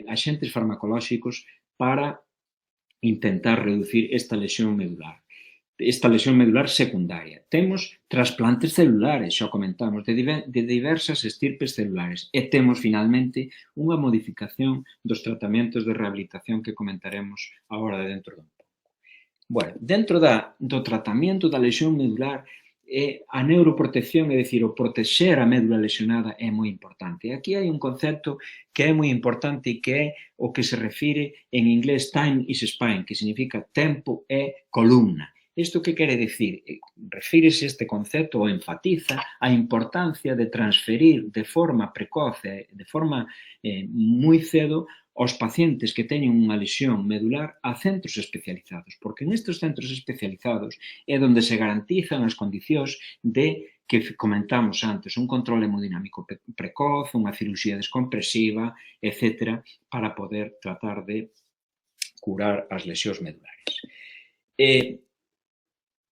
axentes farmacolóxicos para intentar reducir esta lesión medular secundaria. Temos trasplantes celulares, xa comentamos, de diversas estirpes celulares e temos finalmente unha modificación dos tratamentos de rehabilitación que comentaremos agora dentro dun pouco. Bueno, dentro do tratamento da lesión medular, a neuroprotección, é dicir, o protexer a médula lesionada é moi importante. Aquí hai un concepto que é moi importante e que é o que se refire en inglés time is spine, que significa tempo é columna. Isto que quere dicir? Refírese este concepto ou enfatiza a importancia de transferir de forma precoce, de forma moi cedo, aos pacientes que teñen unha lesión medular a centros especializados, porque nestes centros especializados é onde se garantizan as condicións de que comentamos antes, un control hemodinámico precoz, unha cirurxía descompresiva, etc., para poder tratar de curar as lesións medulares.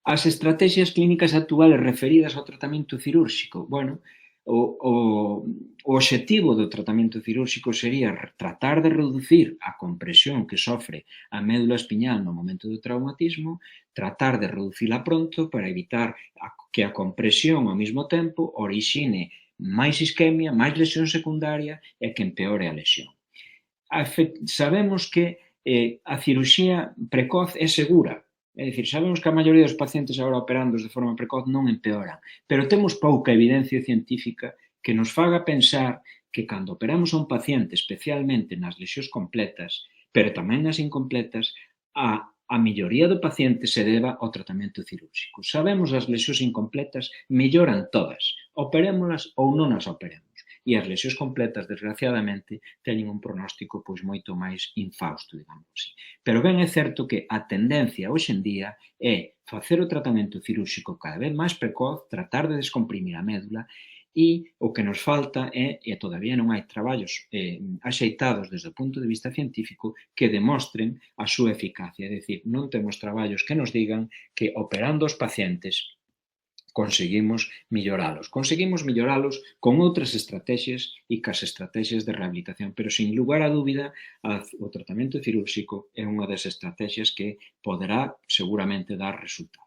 As estrategias clínicas actuales referidas ao tratamento cirúrxico, bueno, o obxectivo do tratamento cirúrxico sería tratar de reducir a compresión que sofre a médula espiñal no momento do traumatismo, tratar de reducila pronto para evitar que a compresión ao mesmo tempo orixine máis isquemia, máis lesión secundaria e que empeore a lesión. Sabemos que a cirurxía precoz é segura. É dicir, sabemos que a maioría dos pacientes agora operándos de forma precoz non empeoran, pero temos pouca evidencia científica que nos faga pensar que cando operamos a un paciente, especialmente nas lesións completas, pero tamén nas incompletas, a melloría do paciente se deba ao tratamento cirúrxico. Sabemos as lesións incompletas melloran todas, operémolas ou non as operemos. E as lesións completas, desgraciadamente, teñen un pronóstico moito máis infausto, digamos así. Pero ben é certo que a tendencia hoxe en día é facer o tratamento cirúrxico cada vez máis precoz, tratar de descomprimir a médula e o que nos falta é, e todavía non hai traballos axeitados desde o punto de vista científico que demostren a súa eficacia. É dicir, non temos traballos que nos digan que operando os pacientes conseguimos melloralos. Conseguimos melloralos con outras estrategias e cas estrategias de rehabilitación, pero sin lugar a dúbida o tratamento cirúrxico é unha das estrategias que poderá seguramente dar resultados.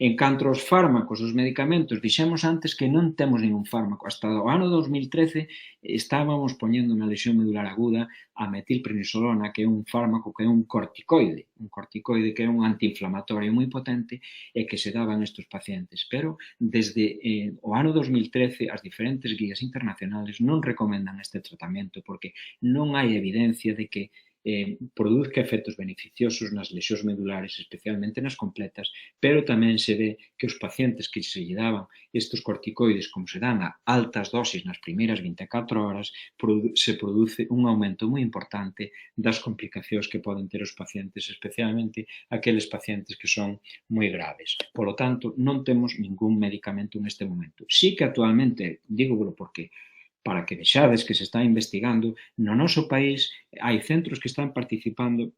En canto aos fármacos, os medicamentos, dixemos antes que non temos ningún fármaco. Hasta o ano 2013 estábamos poñendo na lesión medular aguda a metilprednisolona, que é un fármaco que é un corticoide que é un antiinflamatorio moi potente e que se daba a estes pacientes. Pero desde o ano 2013 as diferentes guías internacionales non recomendan este tratamento porque non hai evidencia de que produzca efectos beneficiosos nas lesións medulares, especialmente nas completas, pero tamén se ve que os pacientes que se lle daban estes corticoides, como se dan a altas dosis nas primeiras 24 horas, se produce un aumento moi importante das complicacións que poden ter os pacientes, especialmente aqueles pacientes que son moi graves. Por lo tanto, non temos ningún medicamento neste momento. Sí que actualmente, dígolo porque para que vexades que se está investigando, no noso país hai centros que están participando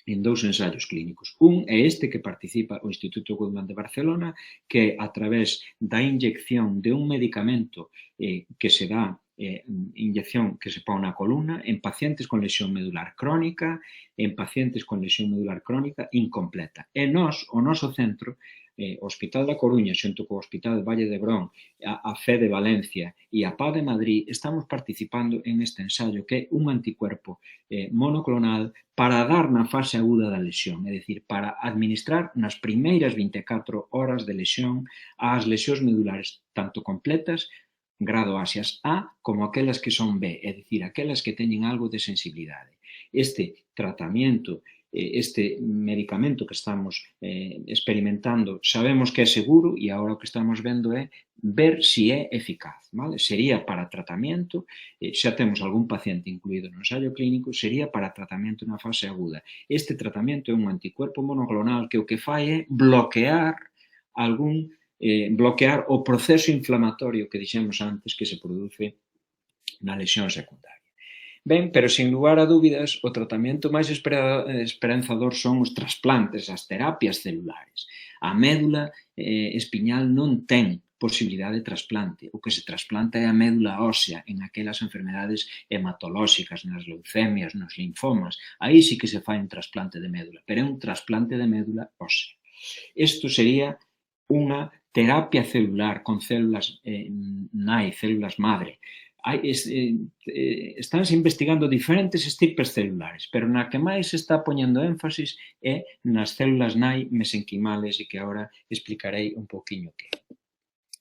en 2 ensaios clínicos. Un é este que participa o Instituto Guttmann de Barcelona, que a través da inyección de un medicamento que se dá inyección que se pon na columna en pacientes con lesión medular crónica, en pacientes con lesión medular crónica incompleta. E nós, o noso centro, o Hospital da Coruña, xunto co Hospital Valle de Brón, a FE de Valencia e a PA de Madrid, estamos participando en este ensaio que é un anticuerpo monoclonal para dar na fase aguda da lesión, é dicir, para administrar nas primeiras 24 horas de lesión ás lesións medulares, tanto completas, grado Asias A, como aquelas que son B, é dicir, aquelas que teñen algo de sensibilidade. este tratamento, este medicamento que estamos experimentando, sabemos que é seguro e agora o que estamos vendo é ver se é eficaz, vale? Sería para tratamento, xa temos algún paciente incluído no ensaio clínico, sería para tratamento na fase aguda. Este tratamento é un anticuerpo monoclonal que o que fai é bloquear o proceso inflamatorio que dixemos antes que se produce na lesión secundaria. Ben, pero sin lugar a dúbidas, o tratamento máis esperanzador son os trasplantes, as terapias celulares. A médula espiñal non ten posibilidade de trasplante. O que se trasplanta é a médula ósea en aquelas enfermedades hematolóxicas, nas leucemias, nos linfomas. Aí sí que se fai un trasplante de médula, pero é un trasplante de médula ósea. Isto sería unha terapia celular con células nai, células madre. Estánse investigando diferentes estirpes celulares, pero na que máis se está poñendo énfasis é nas células nai mesenquimales e que agora explicarei un poquinho que é.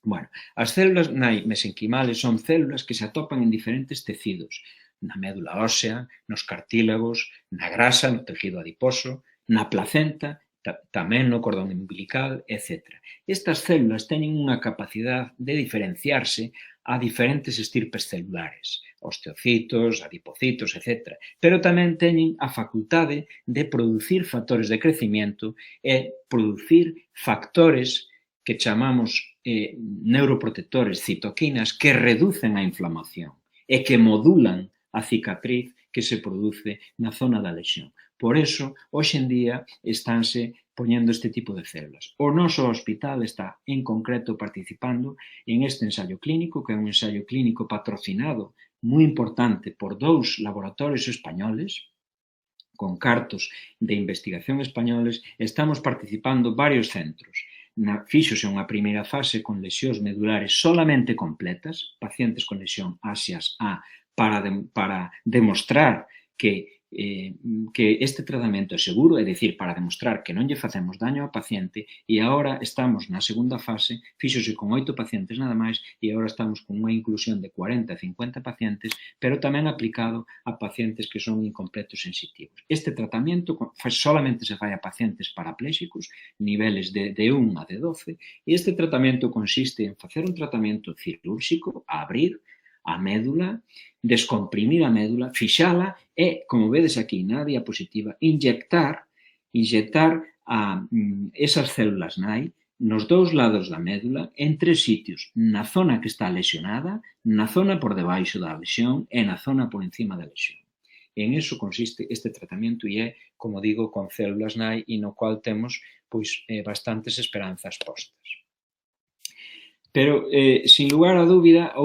Bueno, as células nai mesenquimales son células que se atopan en diferentes tecidos, na médula ósea, nos cartílagos, na grasa, no tejido adiposo, na placenta, tamén no cordón umbilical, etc. Estas células teñen unha capacidade de diferenciarse a diferentes estirpes celulares, osteocitos, adipocitos, etc. Pero tamén teñen a facultade de producir factores de crecimiento e producir factores que chamamos neuroprotectores, citoquinas, que reducen a inflamación e que modulan a cicatriz que se produce na zona da lesión. Por eso, hoxe en día, estánse poñendo este tipo de células. O noso hospital está, en concreto, participando en este ensaio clínico, que é un ensaio clínico patrocinado moi importante por 2 laboratorios españoles, con cartos de investigación españoles. Estamos participando varios centros. Fíxose unha primeira fase con lesións medulares solamente completas, pacientes con lesión ASIAS A, para demostrar que este tratamento é seguro, é dicir, para demostrar que non lle facemos daño ao paciente, e agora estamos na segunda fase, fíxose con 8 pacientes nada máis, e agora estamos con unha inclusión de 40 a 50 pacientes, pero tamén aplicado a pacientes que son incompletos sensitivos. Este tratamento solamente se fai a pacientes parapléxicos, niveles de 1 a de 12, e este tratamento consiste en facer un tratamento cirúrxico, a abrir a médula, descomprimir a médula, fixala e, como vedes aquí na diapositiva, inyectar a esas células nai nos 2 lados da médula en 3 sitios, na zona que está lesionada, na zona por debaixo da lesión e na zona por encima da lesión. En iso consiste este tratamento e é, como digo, con células nai e no cual temos bastantes esperanzas postas. Pero, sin lugar a dúbida,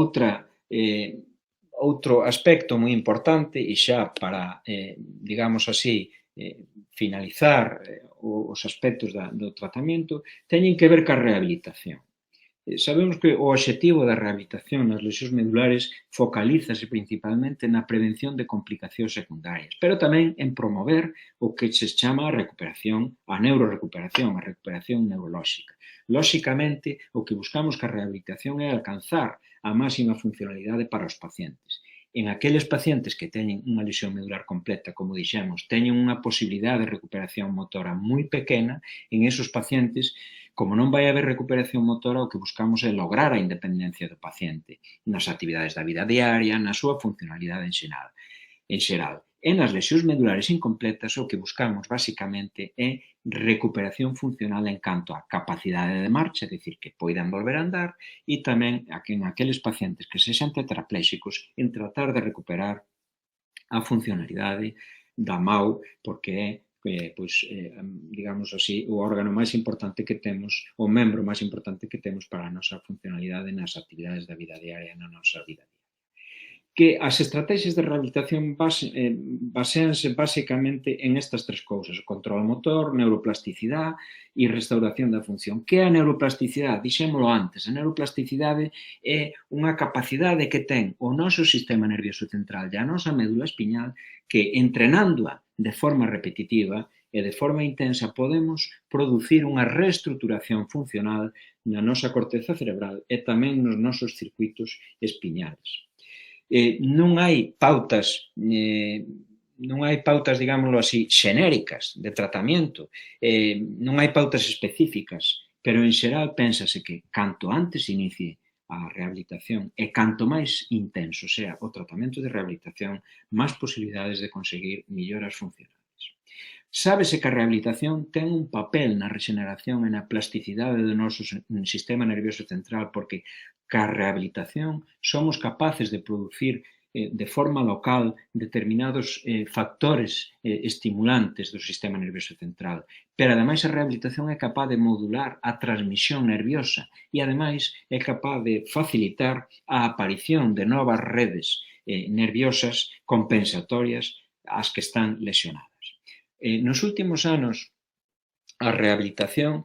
outro aspecto moi importante, e xa para, digamos así, finalizar os aspectos do tratamento, teñen que ver ca rehabilitación. Sabemos que o obxectivo da rehabilitación nas lesións medulares focalízase principalmente na prevención de complicacións secundarias, pero tamén en promover o que se chama a recuperación, a neurorecuperación, a recuperación neurolóxica. Lóxicamente, o que buscamos ca rehabilitación é alcanzar a máxima funcionalidade para os pacientes. En aqueles pacientes que teñen unha lesión medular completa, como dixemos, teñen unha posibilidade de recuperación motora moi pequena, en esos pacientes, como non vai haber recuperación motora, o que buscamos é lograr a independencia do paciente nas actividades da vida diaria, na súa funcionalidade en xeral. E nas lesións medulares incompletas, o que buscamos, basicamente, é recuperación funcional en canto a capacidade de marcha, é dicir, que poidan volver a andar, e tamén en aqueles pacientes que sexan tetrapléxicos, en tratar de recuperar a funcionalidade da MAU, porque é, digamos así, o órgano máis importante que temos, o membro máis importante que temos para a nosa funcionalidade nas actividades da vida diaria, na nosa vida diaria. Que as estrategias de rehabilitación baséanse basicamente en estas 3 cousas: o control motor, neuroplasticidade e restauración da función. Que é a neuroplasticidade? Dixémolo antes, a neuroplasticidade é unha capacidade que ten o noso sistema nervioso central e a nosa médula espiñal que, entrenándoa de forma repetitiva e de forma intensa, podemos producir unha reestruturación funcional na nosa corteza cerebral e tamén nos nosos circuitos espiñales. Non hai pautas non hai pautas, digámoslo así, xenéricas de tratamento, non hai pautas específicas, pero en xeral pénsase que canto antes inicie a rehabilitación e canto máis intenso sea o tratamento de rehabilitación, máis posibilidades de conseguir melloras funcionales. Sábese que a rehabilitación ten un papel na rexeneración e na plasticidade do noso sistema nervioso central, porque ca rehabilitación somos capaces de producir de forma local determinados factores estimulantes do sistema nervioso central. Pero, ademais, a rehabilitación é capaz de modular a transmisión nerviosa e, ademais, é capaz de facilitar a aparición de novas redes nerviosas compensatorias ás que están lesionadas. Nos últimos anos, a rehabilitación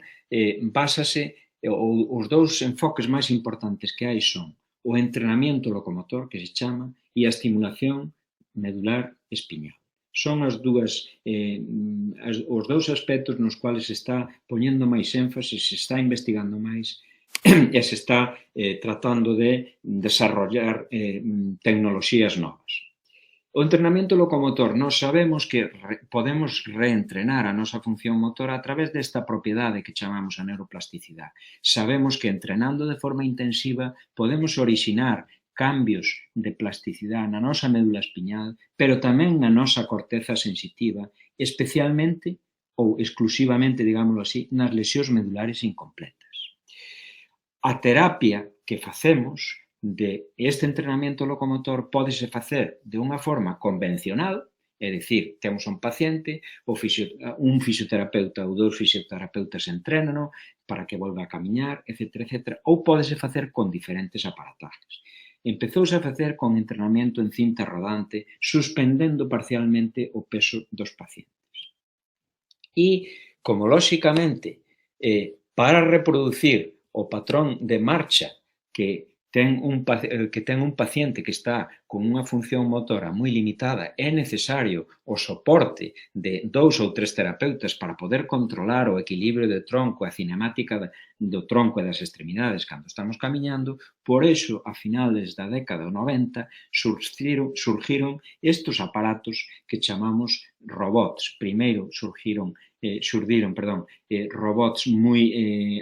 básase, os dous enfoques máis importantes que hai son o entrenamiento locomotor, que se chama, e a estimulación medular espiñal. Son os dous aspectos nos cuales se está poñendo máis énfasis, se está investigando máis e se está tratando de desarrollar tecnoloxías novas. O entrenamento locomotor, nós sabemos que podemos reentrenar a nosa función motora a través desta propiedade que chamamos a neuroplasticidade. Sabemos que entrenando de forma intensiva podemos orixinar cambios de plasticidade na nosa médula espiñal, pero tamén na nosa corteza sensitiva, especialmente ou exclusivamente, digámoslo así, nas lesións medulares incompletas. A terapia que facemos de este entrenamento locomotor pódese facer de unha forma convencional, é dicir, temos un paciente, un fisioterapeuta ou dous fisioterapeutas entrénano para que volva a camiñar, etc., etc., ou pódese facer con diferentes aparatajes. Empezouse a facer con entrenamento en cinta rodante, suspendendo parcialmente o peso dos pacientes. E, como lóxicamente, para reproducir o patrón de marcha que ten un paciente que está con unha función motora moi limitada, é necesario o soporte de 2 ou 3 terapeutas para poder controlar o equilibrio do tronco, a cinemática do tronco e das extremidades cando estamos camiñando. Por iso, a finales da década 90, surgiron estes aparatos que chamamos robots. Primeiro xurdiron robots moi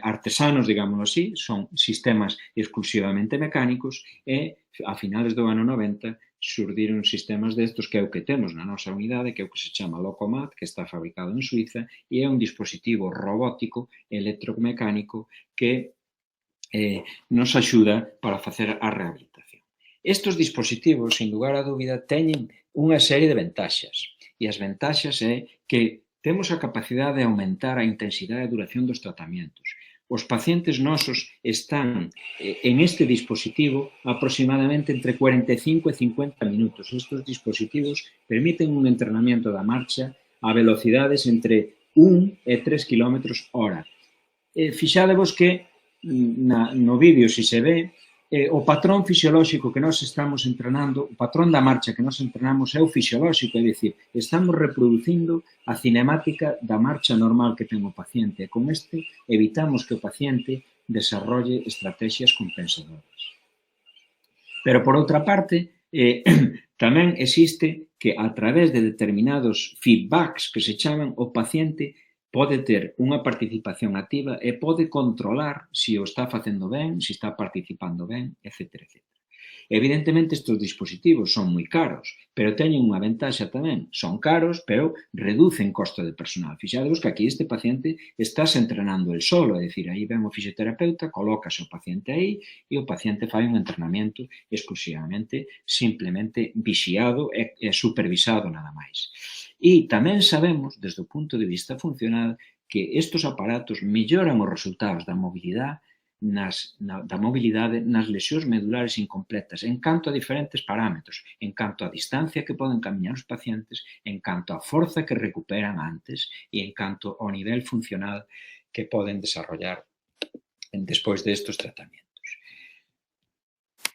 artesanos, digámoslo así, son sistemas exclusivamente mecánicos e a finales do ano 90 xurdiron sistemas destos que é o que temos na nosa unidade, que é o que se chama Locomat, que está fabricado en Suiza e é un dispositivo robótico electromecánico que nos axuda para facer a rehabilitación. Estes dispositivos, sin lugar a dúbida, teñen unha serie de ventaxas e as ventaxas é que temos a capacidade de aumentar a intensidade e duración dos tratamentos. Os pacientes nosos están en este dispositivo aproximadamente entre 45 e 50 minutos. Estes dispositivos permiten un entrenamiento da marcha a velocidades entre 1 e 3 km hora. Fixadevos que no vídeo, se se ve, o patrón fisiolóxico que nós estamos entrenando, o patrón da marcha que nós entrenamos é o fisiolóxico, é dicir, estamos reproducindo a cinemática da marcha normal que ten o paciente. Con este evitamos que o paciente desarrolle estrategias compensadoras. Pero, por outra parte, tamén existe que a través de determinados feedbacks que se chaman, o paciente pode ter unha participación activa e pode controlar se o está facendo ben, se está participando ben, etc., etc. Evidentemente, estes dispositivos son moi caros, pero teñen unha ventaxa tamén. Son caros, pero reducen costo de personal. Fixadevos que aquí este paciente estás entrenando el solo, é dicir, aí ven o fisioterapeuta, colócase o paciente aí e o paciente fai un entrenamiento exclusivamente, simplemente vixiado e supervisado nada máis. E tamén sabemos, desde o punto de vista funcional, que estes aparatos melloran os resultados da mobilidade nas lesións medulares incompletas en canto a diferentes parámetros, en canto a distancia que poden camiñar os pacientes, en canto a forza que recuperan antes e en canto ao nivel funcional que poden desarrollar despois destes tratamentos.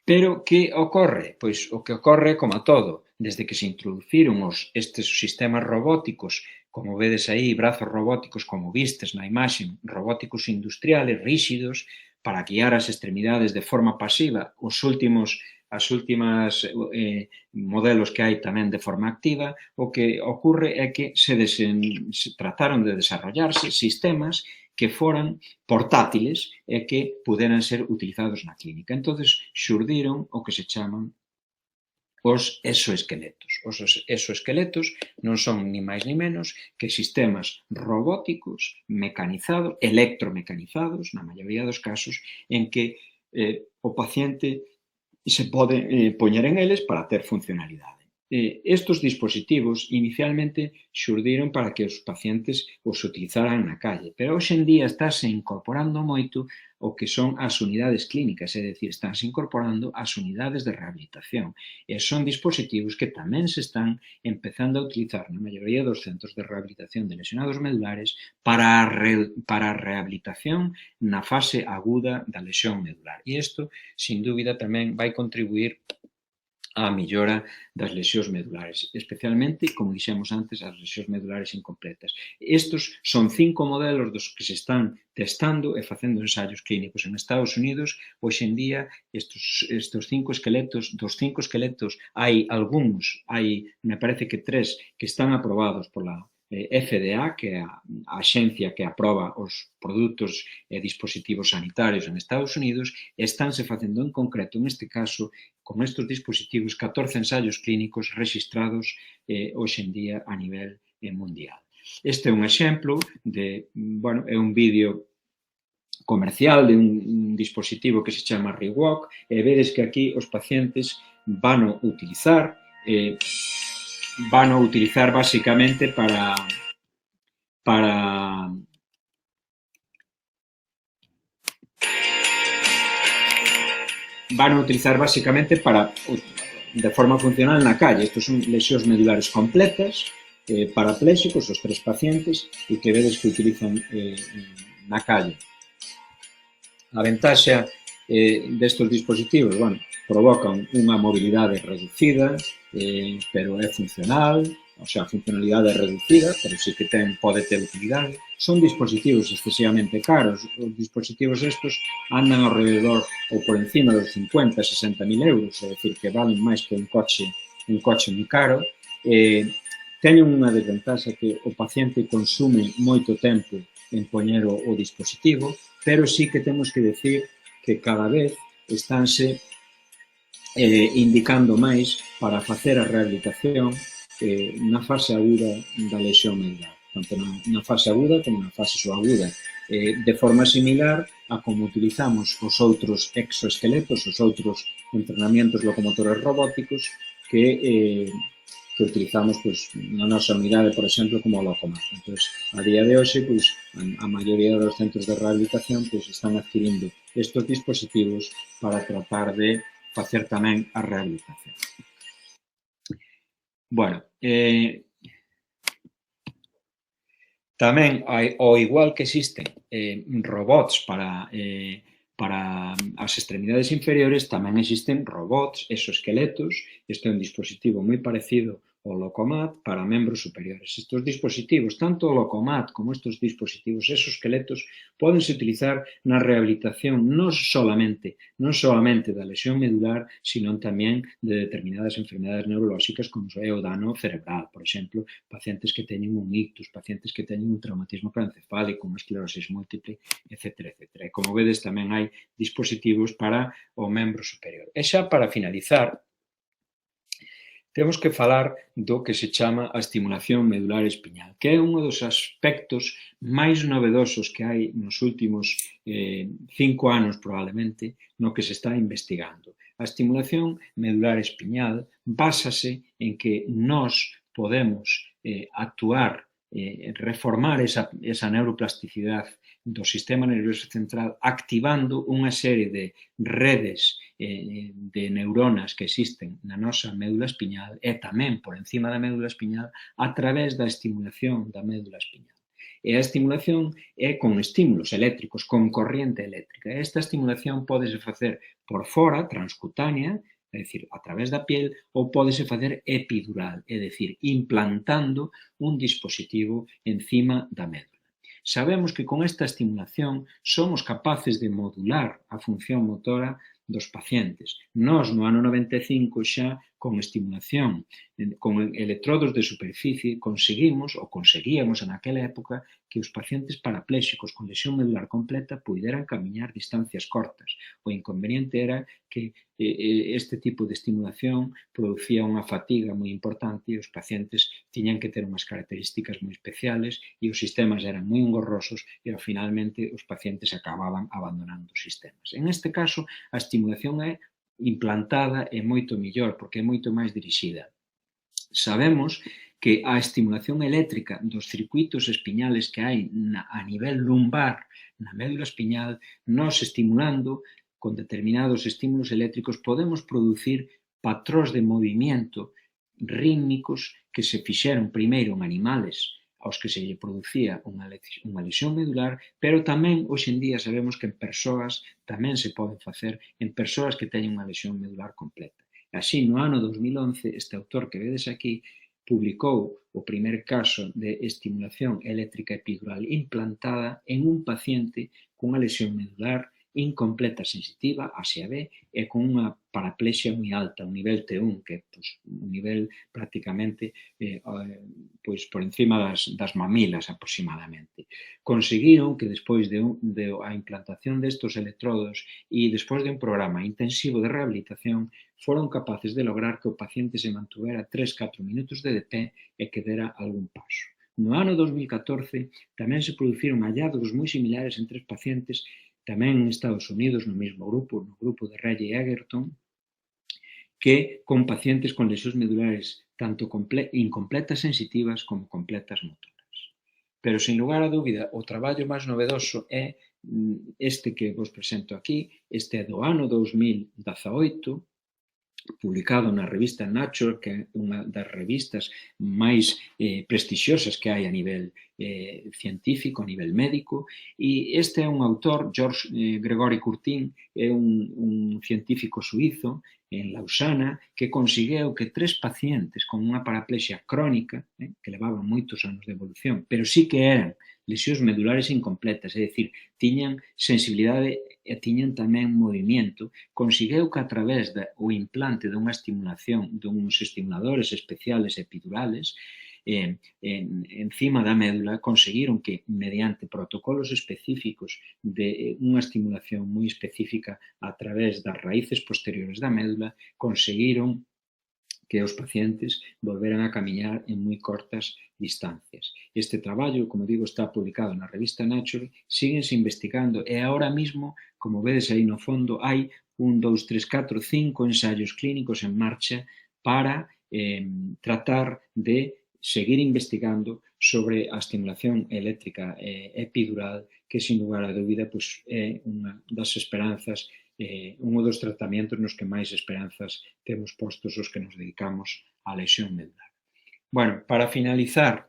Pero que ocorre? Pois o que ocorre como a todo, desde que se introduciron estes sistemas robóticos, como vedes aí, brazos robóticos como vistes na imaxe, robóticos industriales, ríxidos, para guiar as extremidades de forma pasiva. Os últimos modelos que hai tamén de forma activa, o que ocorre é que se trataron de desarrollarse sistemas que foran portátiles e que puderan ser utilizados na clínica. Entonces, xurdiron o que se chaman os exoesqueletos. Os exoesqueletos non son ni máis ni menos que sistemas robóticos, mecanizados, electromecanizados, na maioría dos casos, en que o paciente se pode poñer en eles para ter funcionalidade. Estos dispositivos inicialmente xurdiron para que os pacientes os utilizaran na calle, pero hoxe en día estáse incorporando moito o que son as unidades clínicas, é dicir, estánse incorporando as unidades de rehabilitación. E son dispositivos que tamén se están empezando a utilizar na maioría dos centros de rehabilitación de lesionados medulares para a rehabilitación na fase aguda da lesión medular. E isto, sin dúbida, tamén vai contribuir a mellora das lesións medulares, especialmente, como dixemos antes, as lesións medulares incompletas. Estos son 5 modelos dos que se están testando e facendo ensaios clínicos en Estados Unidos. Hoxe en día, dos 5 esqueletos, hai algúns, me parece que 3, que están aprobados pola FDA, que é a axencia que aproba os produtos e dispositivos sanitarios en Estados Unidos, e estánse facendo en concreto, neste caso, con estes dispositivos, 14 ensaios clínicos registrados hoxe en día a nivel mundial. Este é un exemplo é un vídeo comercial de un dispositivo que se chama ReWalk, e vedes que aquí os pacientes van a utilizar basicamente para de forma funcional na calle. Estos son lesións medulares completas, parapléxicos, os 3 pacientes, e que vedes que utilizan na calle. A ventaxa destes dispositivos, provocan unha mobilidade reducida, pero é funcional, o sea, a funcionalidade é reducida, pero sí que pode ter utilidade. Son dispositivos excesivamente caros. Os dispositivos estos andan alrededor ou por encima dos 50, 60 mil euros, é dicir, que valen máis que un coche moi caro. Teñen unha desventaxa que o paciente consume moito tempo en poñer o dispositivo, pero sí que temos que decir que cada vez estánse indicando máis para facer a rehabilitación na fase aguda da lesión medular, tanto na fase aguda como na fase subaguda, de forma similar a como utilizamos os outros exoesqueletos, os outros entrenamientos locomotores robóticos que utilizamos na nosa unidade, por exemplo, como o Locomat. Entón, a día de hoxe, a maioría dos centros de rehabilitación están adquirindo estes dispositivos para tratar de facer tamén a rehabilitación. Tamén, ao igual que existen robots para as extremidades inferiores, tamén existen robots exoesqueletos. Este é un dispositivo moi parecido ao Locomat para membros superiores. Estes dispositivos, tanto o Locomat como estes dispositivos exoesqueletos, pódense utilizar na rehabilitación non solamente da lesión medular, sino tamén de determinadas enfermedades neurolóxicas como é o dano cerebral, por exemplo, pacientes que teñen un ictus, pacientes que teñen un traumatismo craneoencefálico, unha esclerosis múltiple, etc. Como vedes, tamén hai dispositivos para o membro superior. E xa para finalizar, temos que falar do que se chama a estimulación medular espiñal, que é un dos aspectos máis novedosos que hai nos últimos 5 anos, probablemente, no que se está investigando. A estimulación medular espiñal básase en que nós podemos actuar, reformar esa neuroplasticidade do sistema nervioso central activando unha serie de redes de neuronas que existen na nosa médula espiñal e tamén por encima da médula espiñal a través da estimulación da médula espiñal. E a estimulación é con estímulos eléctricos, con corriente eléctrica. Esta estimulación pódese facer por fora, transcutánea, é dicir, a través da piel, ou pódese facer epidural, é dicir, implantando un dispositivo encima da médula. Sabemos que con esta estimulación somos capaces de modular a función motora dos pacientes. Nós, no ano 95, xa con estimulación, con electrodos de superficie, conseguíamos naquela época que os pacientes parapléxicos con lesión medular completa puderan camiñar distancias cortas. O inconveniente era que este tipo de estimulación producía unha fatiga moi importante e os pacientes tiñan que ter unhas características moi especiales e os sistemas eran moi engorrosos e finalmente os pacientes acababan abandonando os sistemas. En este caso, a estimulación é implantada é moito mellor porque é moito máis dirixida. Sabemos que a estimulación eléctrica dos circuitos espiñales que hai a nivel lumbar, na médula espiñal, nós estimulando con determinados estímulos eléctricos podemos producir patróns de movimiento rítmicos que se fixeron primeiro en animales aos que se lle producía unha lesión medular, pero tamén, hoxe en día, sabemos que en persoas tamén se poden facer en persoas que teñen unha lesión medular completa. Así, no ano 2011, este autor que vedes aquí publicou o primer caso de estimulación eléctrica epidural implantada en un paciente cunha lesión medular incompleta sensitiva, ASIA-B, e con unha paraplexia moi alta, un nivel T1, que é un nivel prácticamente por encima das mamilas aproximadamente. Conseguiron que despois de a implantación destos electrodos e despois de un programa intensivo de rehabilitación foron capaces de lograr que o paciente se mantuvera 3-4 minutos de pé e que dera algún paso. No ano 2014 tamén se produciron hallazgos moi similares en 3 pacientes tamén en Estados Unidos, no mesmo grupo, no grupo de Reye e Egerton, que con pacientes con lesións medulares tanto incompletas sensitivas como completas motoras. Pero, sin lugar a dúbida, o traballo máis novedoso é este que vos presento aquí, este é do ano 2018, publicado na revista Nature, que é unha das revistas máis prestixiosas que hai a nivel científico, a nivel médico, e este é un autor, George Gregory Curtin, é un científico suízo en Lausana, que conseguiu que 3 pacientes con unha paraplexia crónica, que levaban moitos anos de evolución, pero sí que eran lesións medulares incompletas, é dicir, tiñan sensibilidade e tiñan tamén movimento, conseguiu que a través do implante dunha estimulación duns estimuladores especiales epidurales encima da médula, conseguiron que mediante protocolos específicos de unha estimulación moi específica a través das raíces posteriores da médula, conseguiron que os pacientes volveran a camiñar en moi cortas distancias. Este traballo, como digo, está publicado na revista Nature, síguense investigando e ahora mismo, como vedes aí no fondo, hai 1, 2, 3, 4, 5 ensaios clínicos en marcha para tratar de seguir investigando sobre a estimulación eléctrica epidural, que, sin lugar a dúbida, é unha das esperanzas, un dos tratamentos nos que máis esperanzas temos postos os que nos dedicamos á lesión medular. Bueno, para finalizar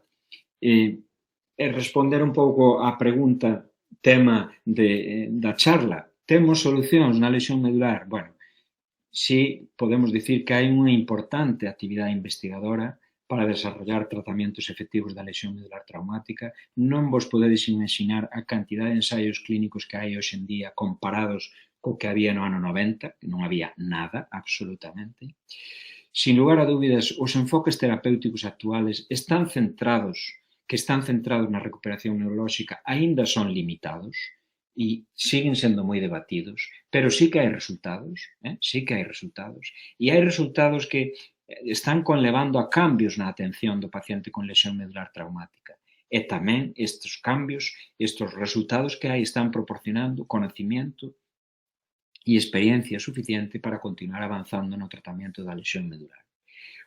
e responder un pouco á pregunta tema da charla, temos solucións na lesión medular? Bueno, sí podemos dicir que hai unha importante actividade investigadora para desarrollar tratamentos efectivos da lesión medular traumática. Non vos podedes imaginar a cantidad de ensaios clínicos que hai hoxe en día comparados co que había no ano 90, que non había nada, absolutamente. Sin lugar a dúbidas, os enfoques terapéuticos actuales que están centrados na recuperación neurolóxica, aínda son limitados e siguen sendo moi debatidos, pero sí que hai resultados, e hai resultados que están conlevando a cambios na atención do paciente con lesión medular traumática. E tamén estes cambios, estes resultados que hai están proporcionando conocimiento e experiencia suficiente para continuar avanzando no tratamento da lesión medular.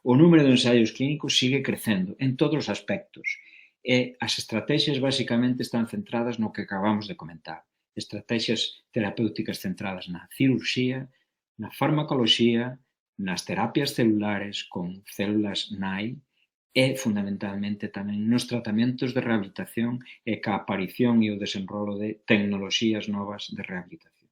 O número de ensaios clínicos sigue crecendo en todos os aspectos e as estrategias basicamente están centradas no que acabamos de comentar. Estrategias terapéuticas centradas na cirurxía, na farmacoloxía, nas terapias celulares con células NAI e, fundamentalmente, tamén nos tratamentos de rehabilitación e ca aparición e o desenrolo de tecnoloxías novas de rehabilitación.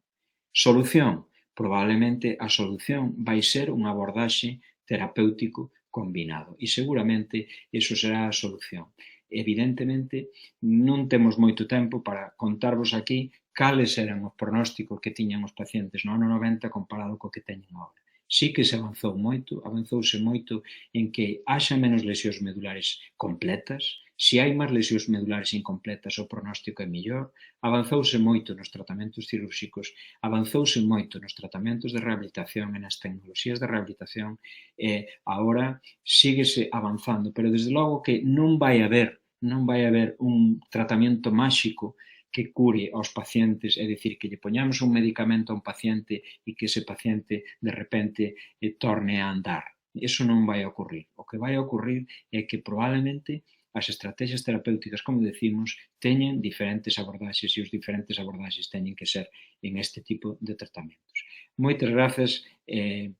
Solución? Probablemente a solución vai ser un abordaxe terapéutico combinado e seguramente iso será a solución. evidentemente, non temos moito tempo para contarvos aquí cales eran os pronósticos que tiñan os pacientes no ano 90 comparado co que teñen agora. Sí que se avanzouse moito en que haxa menos lesións medulares completas. Se hai máis lesións medulares incompletas, o pronóstico é mellor. Avanzouse moito nos tratamentos cirúrxicos, avanzouse moito nos tratamentos de rehabilitación e nas tecnoloxías de rehabilitación, e agora síguese avanzando, pero desde logo que non vai haber un tratamento máxico que cure aos pacientes, é dicir, que lle poñamos un medicamento a un paciente e que ese paciente de repente torne a andar. Eso non vai a ocurrir. O que vai a ocurrir é que probablemente as estrategias terapéuticas, como decimos, teñen diferentes abordaxes e os diferentes abordaxes teñen que ser en este tipo de tratamentos. Moitas grazas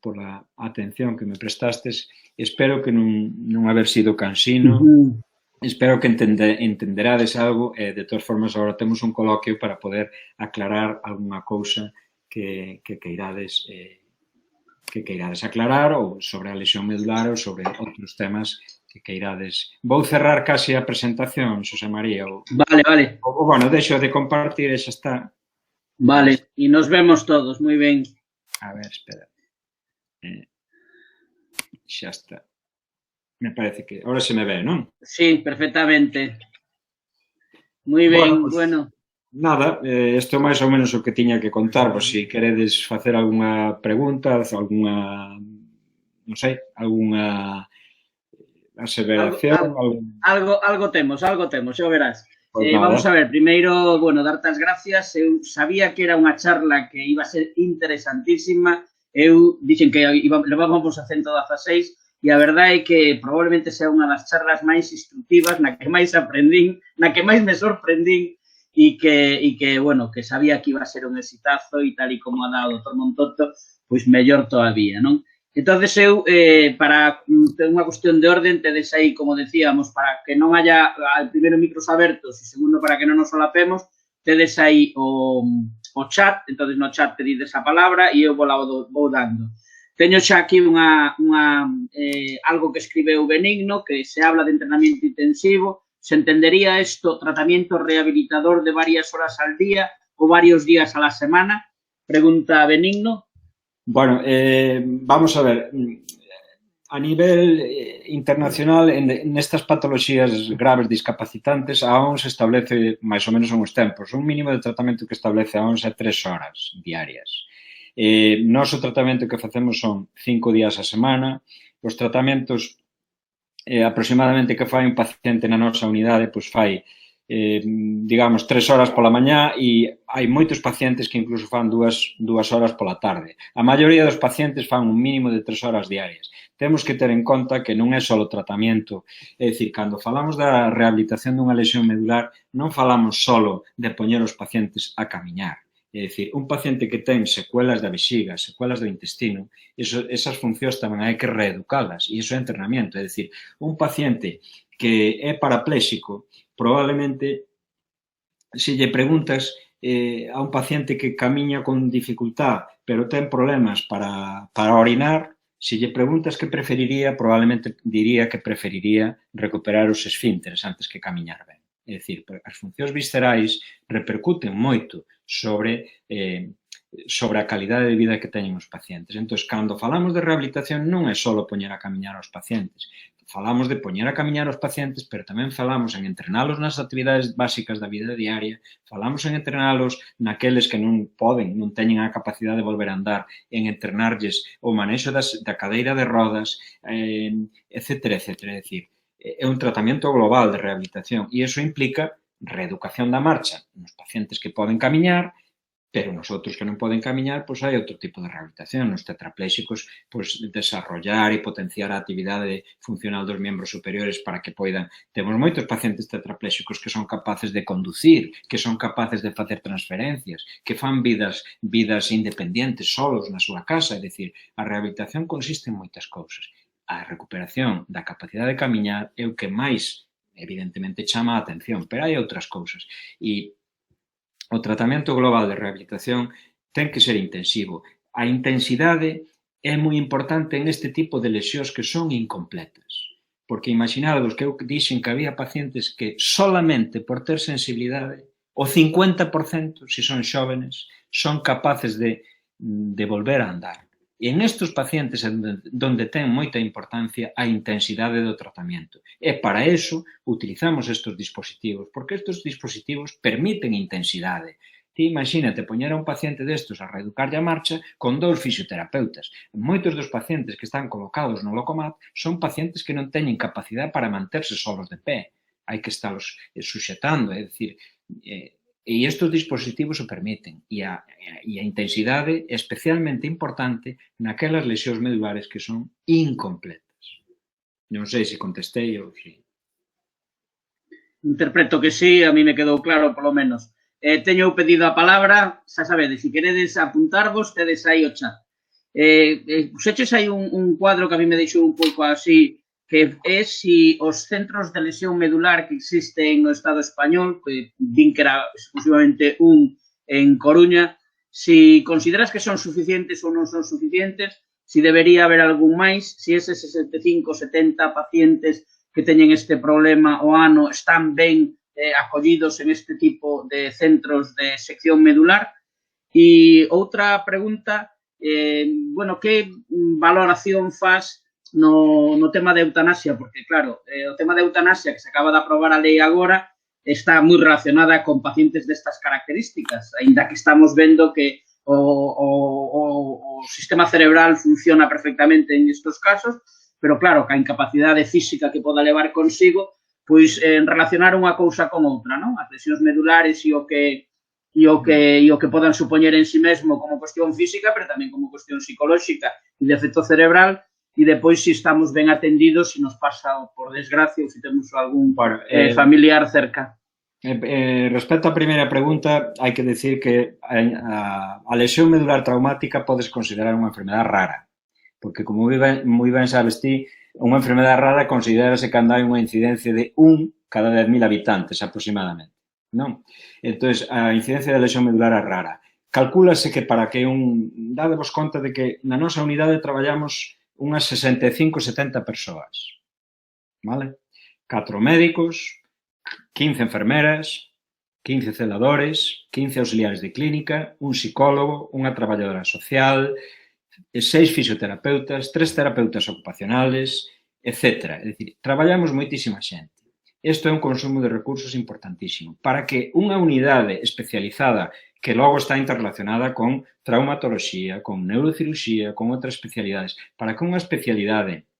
pola atención que me prestastes. Espero que non haber sido cansino. Espero que entenderades algo. De todas formas, agora temos un coloquio para poder aclarar algunha cousa que queirades aclarar ou sobre a lesión medular ou sobre outros temas que queirades. Vou cerrar case a presentación, Xosé María. Vale. Bueno, deixo de compartir e xa está. Vale, e nos vemos todos, moi ben. A ver, espera. Xa está. Me parece que... Ahora se me ve, non? Sí, perfectamente. Moi ben, bueno. Nada, isto é máis ou menos o que tiña que contarvos. Se queredes facer algunha pregunta, algunha, non sei, algunha aseveración. Algo temos, xa verás. Vamos a ver, primeiro, bueno, darte as gracias. Eu sabía que era unha charla que iba a ser interesantísima. Eu dixen que levábamos a 116 e a verdade é que probablemente sea unha das charlas máis instructivas, na que máis aprendín, na que máis me sorprendín e que, bueno, que sabía que iba a ser un exitazo e tal e como ha dado o Dr. Montoto, pois mellor todavía, non? Entonces eu, para unha cuestión de orden, tedes aí, como decíamos, para que non haya, primeiro, micros abertos e segundo, para que non nos solapemos, tedes aí o chat. Entonces no chat pedides a palabra e eu vou dando. Teño xa aquí algo que escribeu Benigno, que se habla de entrenamiento intensivo. Se entendería isto tratamiento rehabilitador de varias horas al día o varios días a la semana? Pregunta Benigno. Bueno, vamos a ver. A nivel internacional, nestas patoloxías graves discapacitantes, a OMS establece máis ou menos uns tempos. Un mínimo de tratamento que establece a OMS é 3 horas diarias. Noso tratamento que facemos son 5 días a semana. Os tratamentos aproximadamente que fai un paciente na nosa unidade, pois fai, digamos, 3 horas pola mañá e hai moitos pacientes que incluso fan 2 horas pola tarde. A maioría dos pacientes fan un mínimo de 3 horas diarias. Temos que ter en conta que non é só o tratamento, é dicir, cando falamos da rehabilitación dunha lesión medular, non falamos só de poñer os pacientes a camiñar. É dicir, un paciente que ten secuelas da vexiga, secuelas do intestino, esas funcións tamén hai que reeducalas, e iso é entrenamiento. É dicir, un paciente que é parapléxico, probablemente, se lle preguntas a un paciente que camiña con dificultad, pero ten problemas para orinar, se lle preguntas que preferiría, probablemente diría que preferiría recuperar os esfínteres antes que camiñar ben. É dicir, as funcións viscerais repercuten moito sobre a calidade de vida que teñen os pacientes. Entón, cando falamos de rehabilitación, non é só poñer a camiñar aos pacientes. Falamos de poñer a camiñar aos pacientes, pero tamén falamos en entrenalos nas actividades básicas da vida diaria, falamos en entrenalos naqueles que non poden, non teñen a capacidade de volver a andar, en entrenarlles o manexo da cadeira de rodas, etcétera, etcétera. É dicir, é un tratamento global de rehabilitación e iso implica reeducación da marcha nos pacientes que poden camiñar, pero nos outros que non poden camiñar, pois hai outro tipo de rehabilitación. Nos tetrapléxicos, pois desarrollar e potenciar a actividade funcional dos membros superiores para que poidan. Temos moitos pacientes tetrapléxicos que son capaces de conducir, que son capaces de facer transferencias, que fan vidas independientes, solos na súa casa. É dicir, a rehabilitación consiste en moitas cousas. A recuperación da capacidade de camiñar é o que máis, evidentemente, chama a atención, pero hai outras cousas. E o tratamento global de rehabilitación ten que ser intensivo. A intensidade é moi importante en este tipo de lesións que son incompletas. Porque imaginadvos que eu dixen que había pacientes que solamente por ter sensibilidade, o 50%, se son xóvenes, son capaces de volver a andar. E en estes pacientes donde ten moita importancia a intensidade do tratamento. E para eso utilizamos estes dispositivos, porque estes dispositivos permiten intensidade. Ti imagínate poñer a un paciente destes a reeducarlle a marcha con 2 fisioterapeutas. Moitos dos pacientes que están colocados no Locomat son pacientes que non teñen capacidade para manterse solos de pé. Hai que estarlos suxetando, é dicir, e estes dispositivos o permiten. E a intensidade é especialmente importante naquelas lesións medulares que son incompletas. Non sei se contestei ou se... Interpreto que sí, a mí me quedou claro, polo menos. Teño pedido a palabra, xa sabedes, se queredes apuntarvos, tedes aí o chat. Puxeches aí un cuadro que a mí me deixou un pouco así, que é si os centros de lesión medular que existen no Estado español, que din que era exclusivamente un en Coruña, si consideras que son suficientes ou non son suficientes, si debería haber algún máis, si eses 65, 70 pacientes que teñen este problema o ano están ben acollidos en este tipo de centros de sección medular. E outra pregunta, bueno, que valoración faz no tema de eutanasia, porque, claro, o tema de eutanasia que se acaba de aprobar a lei agora está moi relacionada con pacientes destas características, aínda que estamos vendo que o sistema cerebral funciona perfectamente en estos casos, pero, claro, que a incapacidade física que poda levar consigo, pois relacionar unha cousa con outra, non? As lesións medulares e o que podan supoñer en si mesmo como cuestión física, pero tamén como cuestión psicolóxica e de efecto cerebral, e depois se estamos ben atendidos, se nos pasa por desgracia ou se temos algún familiar cerca. Respecto á primeira pregunta, hai que decir que a lesión medular traumática podes considerar unha enfermedade rara, porque como moi ben sabes ti, unha enfermedade rara considerase cando hai unha incidencia de 1 cada 10.000 habitantes aproximadamente, non? Entón, a incidencia de lesión medular é rara. Calcúlase que para que dadevos conta de que na nosa unidade traballamos unhas 65-70 persoas, vale? 4 médicos, 15 enfermeras, 15 celadores, 15 auxiliares de clínica, un psicólogo, unha traballadora social, 6 fisioterapeutas, 3 terapeutas ocupacionales, etc. É dicir, traballamos moitísima xente. Isto é un consumo de recursos importantísimo para que unha unidade especializada que logo está interrelacionada con traumatoloxía, con neurocirurxía, con outras especialidades, para que unha especialidade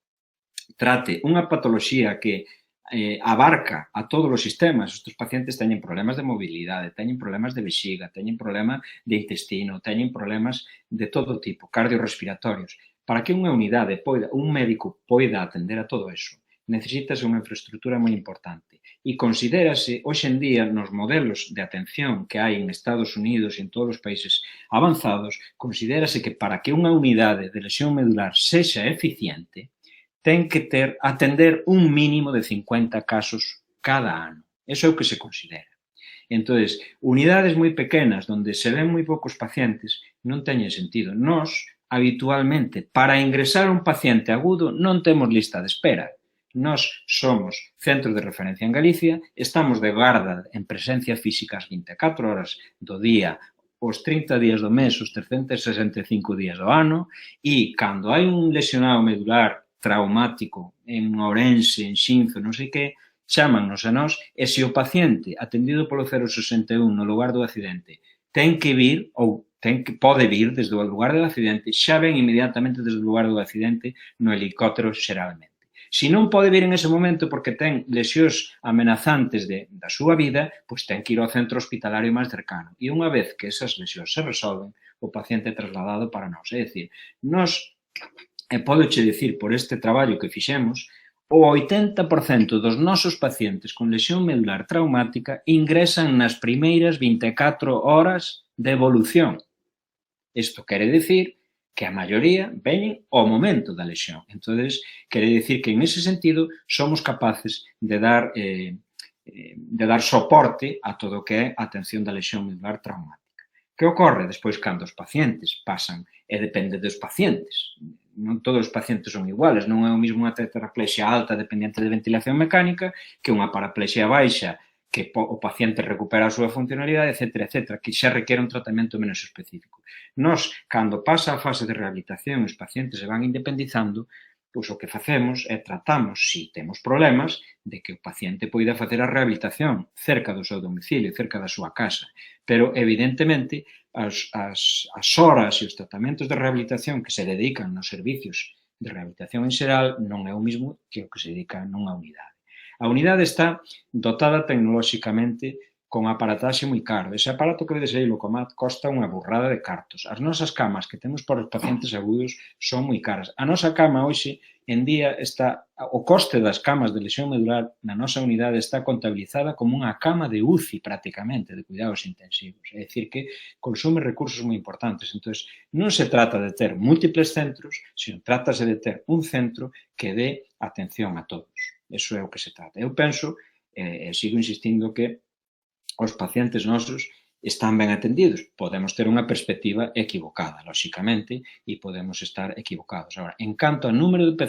trate unha patoloxía que abarca a todos os sistemas. Estes pacientes teñen problemas de mobilidade, teñen problemas de vexiga, teñen problemas de intestino, teñen problemas de todo tipo, cardiorrespiratorios. Para que unha unidade, un médico poida atender a todo eso, necesítase unha infraestructura moi importante. E considérase, hoxe en día, nos modelos de atención que hai en Estados Unidos e en todos os países avanzados, considérase que para que unha unidade de lesión medular sexa eficiente, ten que atender un mínimo de 50 casos cada ano. Eso é o que se considera. Entón, unidades moi pequenas, onde se ven moi poucos pacientes, non teñen sentido. Nós, habitualmente, para ingresar un paciente agudo, non temos lista de espera. Nós somos centro de referencia en Galicia, estamos de garda en presencia física as 24 horas do día, os 30 días do mes, os 365 días do ano, e cando hai un lesionado medular traumático en Ourense, en Xinzo, non sei que, chámannos a nós, e se o paciente atendido polo 061 no lugar do accidente ten que vir, ou pode vir desde o lugar do accidente, xa ven inmediatamente desde o lugar do accidente no helicóptero xeralmente. Se non pode vir en ese momento porque ten lesións amenazantes da súa vida, pois ten que ir ao centro hospitalario máis cercano. E unha vez que esas lesións se resolven, o paciente é trasladado para nós. É dicir, nós, podoche dicir por este traballo que fixemos, o 80% dos nosos pacientes con lesión medular traumática ingresan nas primeiras 24 horas de evolución. Isto quere dicir que a maioría veñen ao momento da lesión. Entón, quere dicir que en ese sentido somos capaces de dar soporte a todo o que é a atención da lesión medular traumática. Que ocorre despois cando os pacientes pasan, e depende dos pacientes, non todos os pacientes son iguales, non é o mesmo unha tetraplexia alta dependente de ventilación mecánica que unha paraplexia baixa que o paciente recupera a súa funcionalidade, etc., que xa requere un tratamento menos específico. Nós, cando pasa a fase de rehabilitación e os pacientes se van independizando, pois o que facemos é tratamos, se temos problemas, de que o paciente poida facer a rehabilitación cerca do seu domicilio, cerca da súa casa. Pero, evidentemente, as horas e os tratamentos de rehabilitación que se dedican nos servicios de rehabilitación en xeral non é o mesmo que o que se dedica nunha unidade. A unidade está dotada tecnolóxicamente con aparataxe moi caro. Ese aparato que vedes aí, Locomat, costa unha burrada de cartos. As nosas camas que temos para os pacientes agudos son moi caras. A nosa cama hoxe en día está, o coste das camas de lesión medular na nosa unidade está contabilizada como unha cama de UCI prácticamente, de cuidados intensivos. É dicir que consume recursos moi importantes. Entón, non se trata de ter múltiples centros, sino trátase de ter un centro que dé atención a todos. Eso é o que se trata. Eu penso, e sigo insistindo que os pacientes nosos están ben atendidos. Podemos ter unha perspectiva equivocada, lóxicamente, e podemos estar equivocados. Agora, en canto ao número de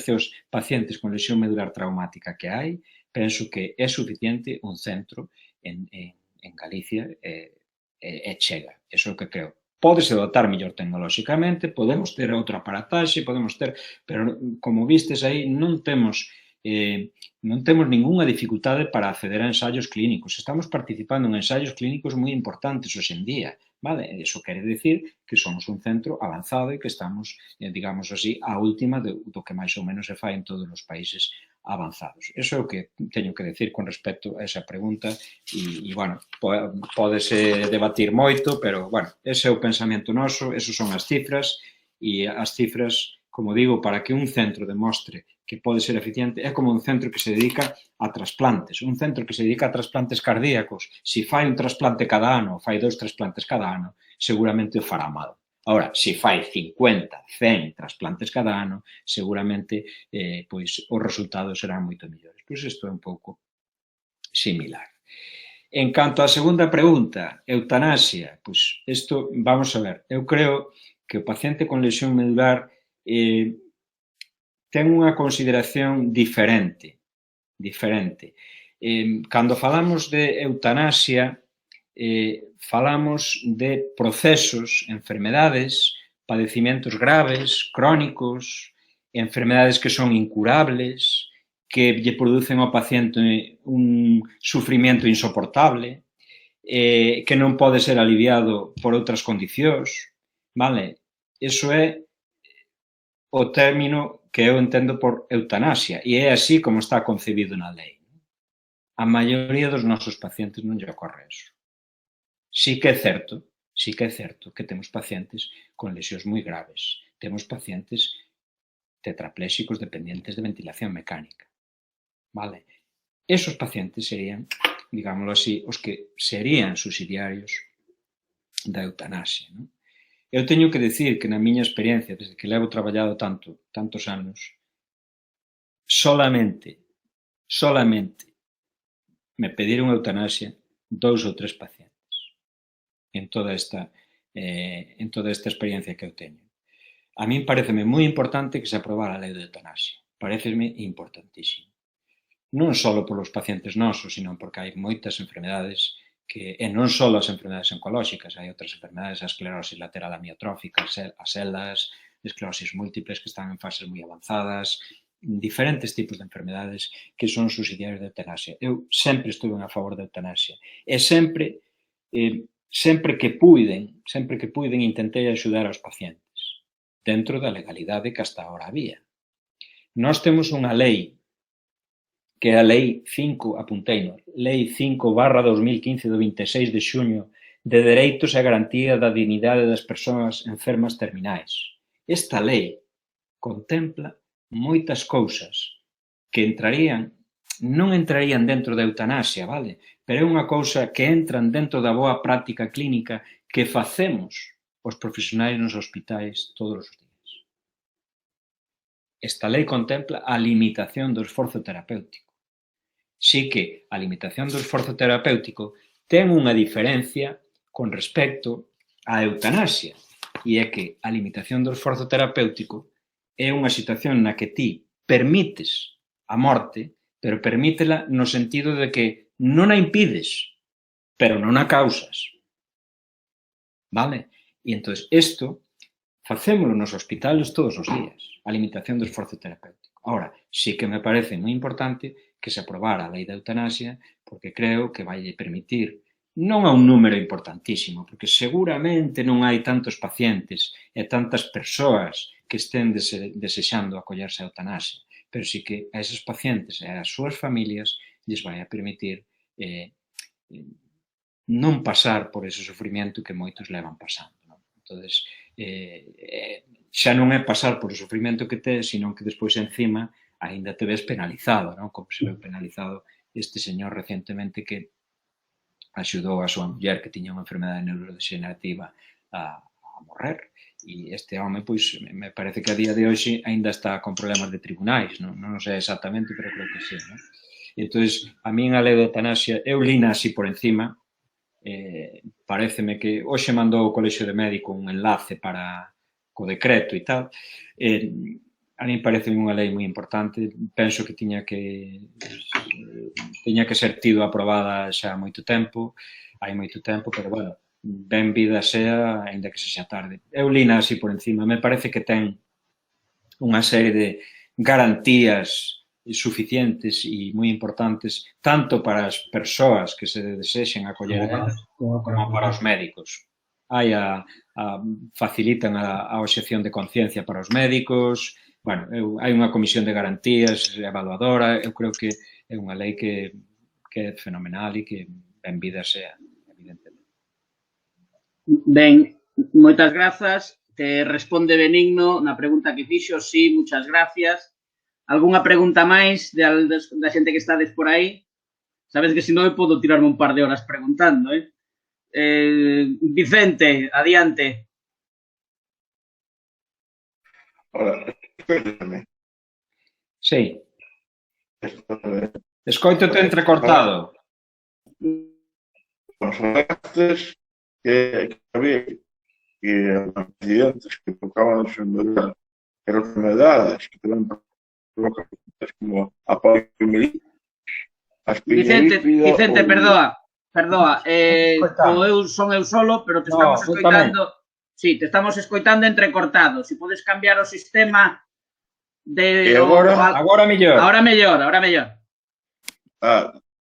pacientes con lesión medular traumática que hai, penso que é suficiente un centro en Galicia e chega. Eso é o que creo. Pódese dotar mellor tecnolóxicamente, podemos ter outro aparataxe, podemos ter, pero como vistes aí, non temos ningunha dificultade para acceder a ensaios clínicos. Estamos participando en ensaios clínicos moi importantes hoxe en día. Vale? Eso quere dicir que somos un centro avanzado e que estamos, digamos así, a última do que máis ou menos se fai en todos os países avanzados. Eso é o que teño que decir con respecto a esa pregunta e bueno, pódese debatir moito, pero, bueno, ese é o pensamento noso, esos son as cifras e as cifras, como digo, para que un centro demostre que pode ser eficiente, é como un centro que se dedica a trasplantes. Un centro que se dedica a trasplantes cardíacos, se fai un trasplante cada ano, fai 2 trasplantes cada ano, seguramente o fará mal. Ahora, se fai 50, 100 trasplantes cada ano, seguramente pois os resultados serán moito mellores. Pois isto é un pouco similar. En canto á segunda pregunta, eutanasia, pois isto, vamos a ver, eu creo que o paciente con lesión medular ten unha consideración diferente. Cando falamos de eutanasia, falamos de procesos, enfermedades, padecimentos graves, crónicos, enfermedades que son incurables, que lle producen ao paciente un sufrimento insoportable, que non pode ser aliviado por outras condicións, vale? Iso é o término que eu entendo por eutanasia, e é así como está concebido na lei. A maioría dos nosos pacientes non lle ocorre eso. Sí que é certo que temos pacientes con lesións moi graves. Temos pacientes tetrapléxicos dependientes de ventilación mecánica. Vale? Esos pacientes serían, digámoslo así, os que serían subsidiarios da eutanasia, non? Eu teño que decir que na miña experiencia, desde que levo traballado tantos anos, solamente me pediron eutanasia 2 ou 3 pacientes en toda esta experiencia que eu teño. A min pareceme moi importante que se aprobara a lei de eutanasia. Pareceme importantísimo. Non só polos pacientes nosos, sino porque hai moitas enfermedades e non só as enfermedades oncolóxicas, hai outras enfermedades, a esclerosis lateral amiotrófica, as ELAs, esclerosis múltiples que están en fases moi avanzadas, diferentes tipos de enfermedades que son subsidiarias de eutanasia. Eu sempre estuve a favor da eutanasia e sempre que puiden intentei axudar aos pacientes dentro da legalidade que hasta ahora había. Nós temos unha lei que é a Lei 5, apunteino, Lei 5/2015 do 26 de xuño de Dereitos e Garantía da Dignidade das Persoas Enfermas Terminais. Esta lei contempla moitas cousas que non entrarían dentro da eutanasia, vale? Pero é unha cousa que entran dentro da boa práctica clínica que facemos os profesionais nos hospitais todos os días. Esta lei contempla a limitación do esforzo terapéutico. Sí que a limitación do esforzo terapéutico ten unha diferencia con respecto á eutanasia, e é que a limitación do esforzo terapéutico é unha situación na que ti permites a morte, pero permítela no sentido de que non a impides, pero non a causas. Vale? E entón, isto facémolo nos hospitales todos os días, a limitación do esforzo terapéutico. Ahora, sí que me parece moi importante que se aprobara a lei da eutanasia, porque creo que vai permitir non a un número importantísimo, porque seguramente non hai tantos pacientes e tantas persoas que estén desexando acollerse a eutanasia, pero sí que a esos pacientes e as súas familias lles vai a permitir non pasar por ese sufrimento que moitos levan pasando. Entón, xa non é pasar por o sufrimento que tes, sino que despois encima aínda te ves penalizado, non? Como se ve penalizado este señor recentemente que axudou a súa muller que tiña unha enfermedade neurodegenerativa a morrer. E este home, pois, me parece que a día de hoxe aínda está con problemas de tribunais, non sei exactamente, pero creo que sí, non? E entón, a min a lei da eutanasia, eu lina así por encima, pareceme que hoxe mandou o Colexio de Médico un enlace para co decreto e tal. A mí parece unha lei moi importante, penso que tiña que ser tido aprobada xa hai moito tempo, pero bueno, ben vida sea, ainda que sexa tarde. Eu lina así por encima, me parece que ten unha serie de garantías suficientes e moi importantes tanto para as persoas que se desexen acoller como para os médicos. Facilitan a obxección de conciencia para os médicos. Bueno, hai unha comisión de garantías evaluadora, eu creo que é unha lei que é fenomenal e que ben vida sea, evidentemente. Ben, moitas grazas. Te responde Benigno na pregunta que fixo, sí, muchas gracias. Algúnha pregunta máis da xente que estades por aí? Sabes que se non eu podo tirarme un par de horas preguntando, Vicente, adiante. Hola, escóitame. Sí. Escóitote entrecortado. Os actes que había que accidentes que tocaban as enfermedades que tamén provocan como a poliomielitis. Vicente, perdoa. Son eu solo, pero te estamos escoitando. Sí, te estamos escoitando entrecortado. Se podes cambiar o sistema de... Agora mellor. Ahora mellor.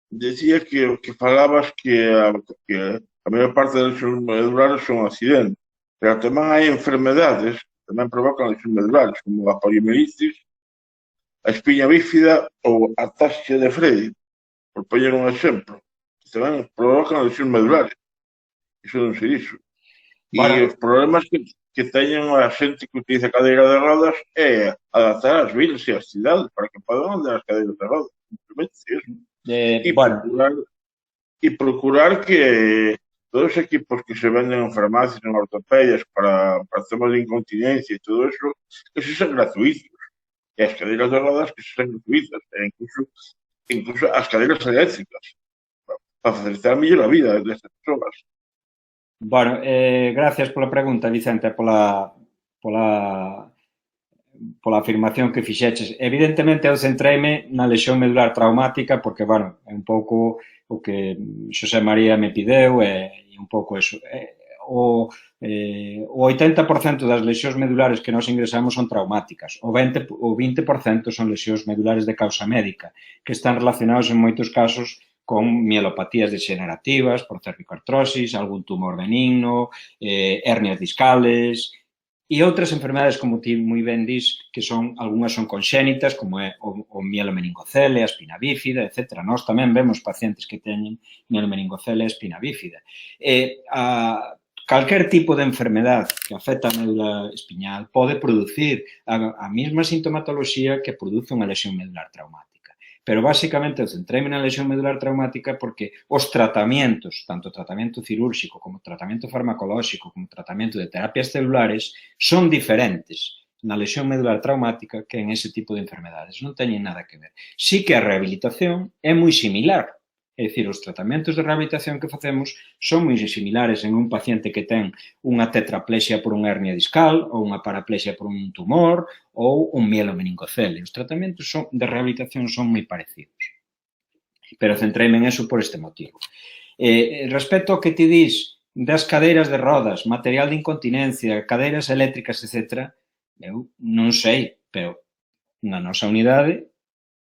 Decía que falabas que a maior parte das lesións medulares son accidentes, pero tamén hai enfermedades que tamén provocan lesións medulares, como a poliomielitis, a espiña bífida ou a ataxia de Freddy, por poñer un exemplo, que tamén provocan lesións medulares. Iso non se dixo. E os problemas que teñen a xente que utiliza cadeira de rodas é adaptar as vilas e as cidades para que podan andar as cadeiras de rodas. Simplemente eso. E procurar que todos os equipos que se venden en farmacias, en ortopedias para temas de incontinencia e todo eso, que se sean gratuitos. E as cadeiras de rodas que se sean gratuitas. E incluso as cadeiras eléctricas para facilitar mellor a vida destas persoas. Bueno, gracias pola pregunta, Vicente, pola afirmación que fixeches. Evidentemente, eu centreime na lesión medular traumática porque, bueno, é un pouco o que Xosé María me pideu e un pouco eso. O 80% das lesións medulares que nós ingresamos son traumáticas. O 20% son lesións medulares de causa médica, que están relacionados en moitos casos con mielopatías degenerativas, por cervicoartrosis, algún tumor benigno, hernias discales e outras enfermedades, como ti moi ben dis, que algunhas son conxénitas, como é o mielomeningocele, a espina bífida, etc. Nós tamén vemos pacientes que teñen mielomeningocele e espina bífida. Calquer tipo de enfermedade que afecta a médula espiñal pode producir a mesma sintomatoloxía que produce unha lesión medular traumática. Pero, basicamente, eu centrei-me na lesión medular traumática porque os tratamentos, tanto tratamento cirúrxico como tratamento farmacolóxico como tratamento de terapias celulares, son diferentes na lesión medular traumática que en ese tipo de enfermedades. Non teñen nada que ver. Sí que a rehabilitación é moi similar. É dicir, os tratamentos de rehabilitación que facemos son moi similares en un paciente que ten unha tetraplexia por unha hernia discal ou unha paraplexia por un tumor ou un mielomeningocele. Os tratamentos de rehabilitación son moi parecidos. Pero centreime en eso por este motivo. Respecto ao que ti dís das cadeiras de rodas, material de incontinencia, cadeiras eléctricas, etc., eu non sei, pero na nosa unidade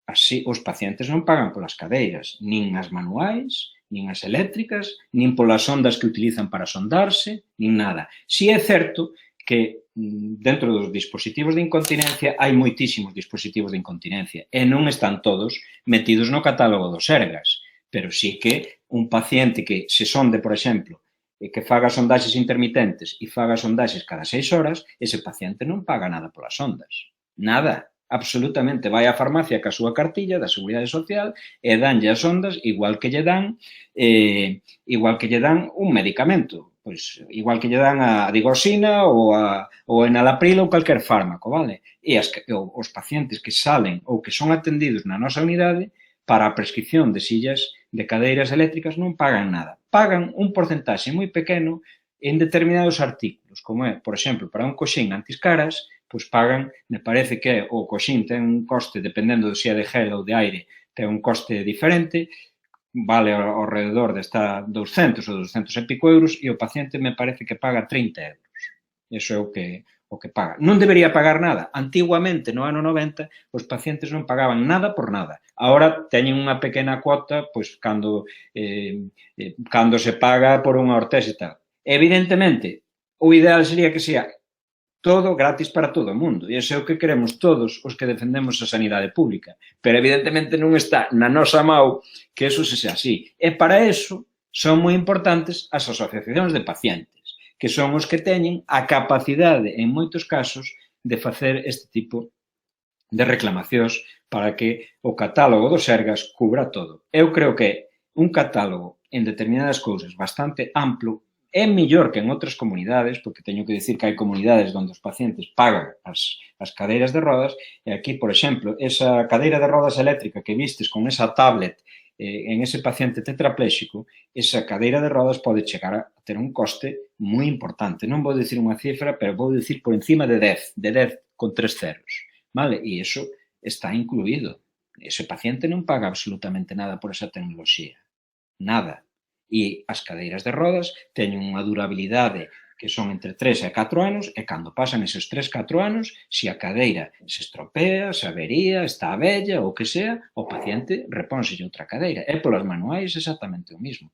así os pacientes non pagan polas cadeiras, nin as manuais, nin as eléctricas, nin polas ondas que utilizan para sondarse, nin nada. Si é certo que dentro dos dispositivos de incontinencia hai moitísimos dispositivos de incontinencia e non están todos metidos no catálogo dos Sergas, pero sí que un paciente que se sonde, por exemplo, que faga sondaxes intermitentes e faga sondaxes cada 6 horas, ese paciente non paga nada polas ondas. Nada. Absolutamente, vai á farmacia ca súa cartilla da Seguridade Social e danlle as ondas igual que lle dan un medicamento, pois igual que lle dan a digoxina ou enalapril ou calquer fármaco, vale? E os pacientes que salen ou que son atendidos na nosa unidade para a prescripción de sillas de cadeiras eléctricas non pagan nada. Pagan un porcentaxe moi pequeno en determinados artículos, como é, por exemplo, para un coxín antiscaras, pois pagan, me parece que o coxín ten un coste, dependendo se é de gel ou de aire, ten un coste diferente, vale ao redor de estar 200 ou 200 e pico euros e o paciente me parece que paga 30 euros. Iso é o que paga. Non debería pagar nada. Antiguamente, no ano 90, os pacientes non pagaban nada por nada. Ahora teñen unha pequena cuota, pois, cando se paga por unha ortese e tal. Evidentemente, o ideal sería que sea todo gratis para todo o mundo. E iso é o que queremos todos os que defendemos a sanidade pública. Pero evidentemente non está na nosa mão que eso se sea así. E para eso son moi importantes as asociacións de pacientes, que son os que teñen a capacidade, en moitos casos, de facer este tipo de reclamacións para que o catálogo dos Sergas cubra todo. Eu creo que un catálogo en determinadas cousas bastante amplo é mellor que en outras comunidades, porque teño que dicir que hai comunidades onde os pacientes pagan as cadeiras de rodas, e aquí, por exemplo, esa cadeira de rodas eléctrica que vistes con esa tablet en ese paciente tetrapléxico, esa cadeira de rodas pode chegar a ter un coste moi importante. Non vou dicir unha cifra, pero vou dicir por encima de 10 con 3 ceros. Vale? E iso está incluído. Ese paciente non paga absolutamente nada por esa tecnoloxía. Nada. E as cadeiras de rodas teñen unha durabilidade que son entre 3 e 4 anos e cando pasan esos 3-4 anos, se a cadeira se estropea, se avería, está vella ou que sea, o paciente repónselle outra cadeira. E polas manuais exactamente o mismo.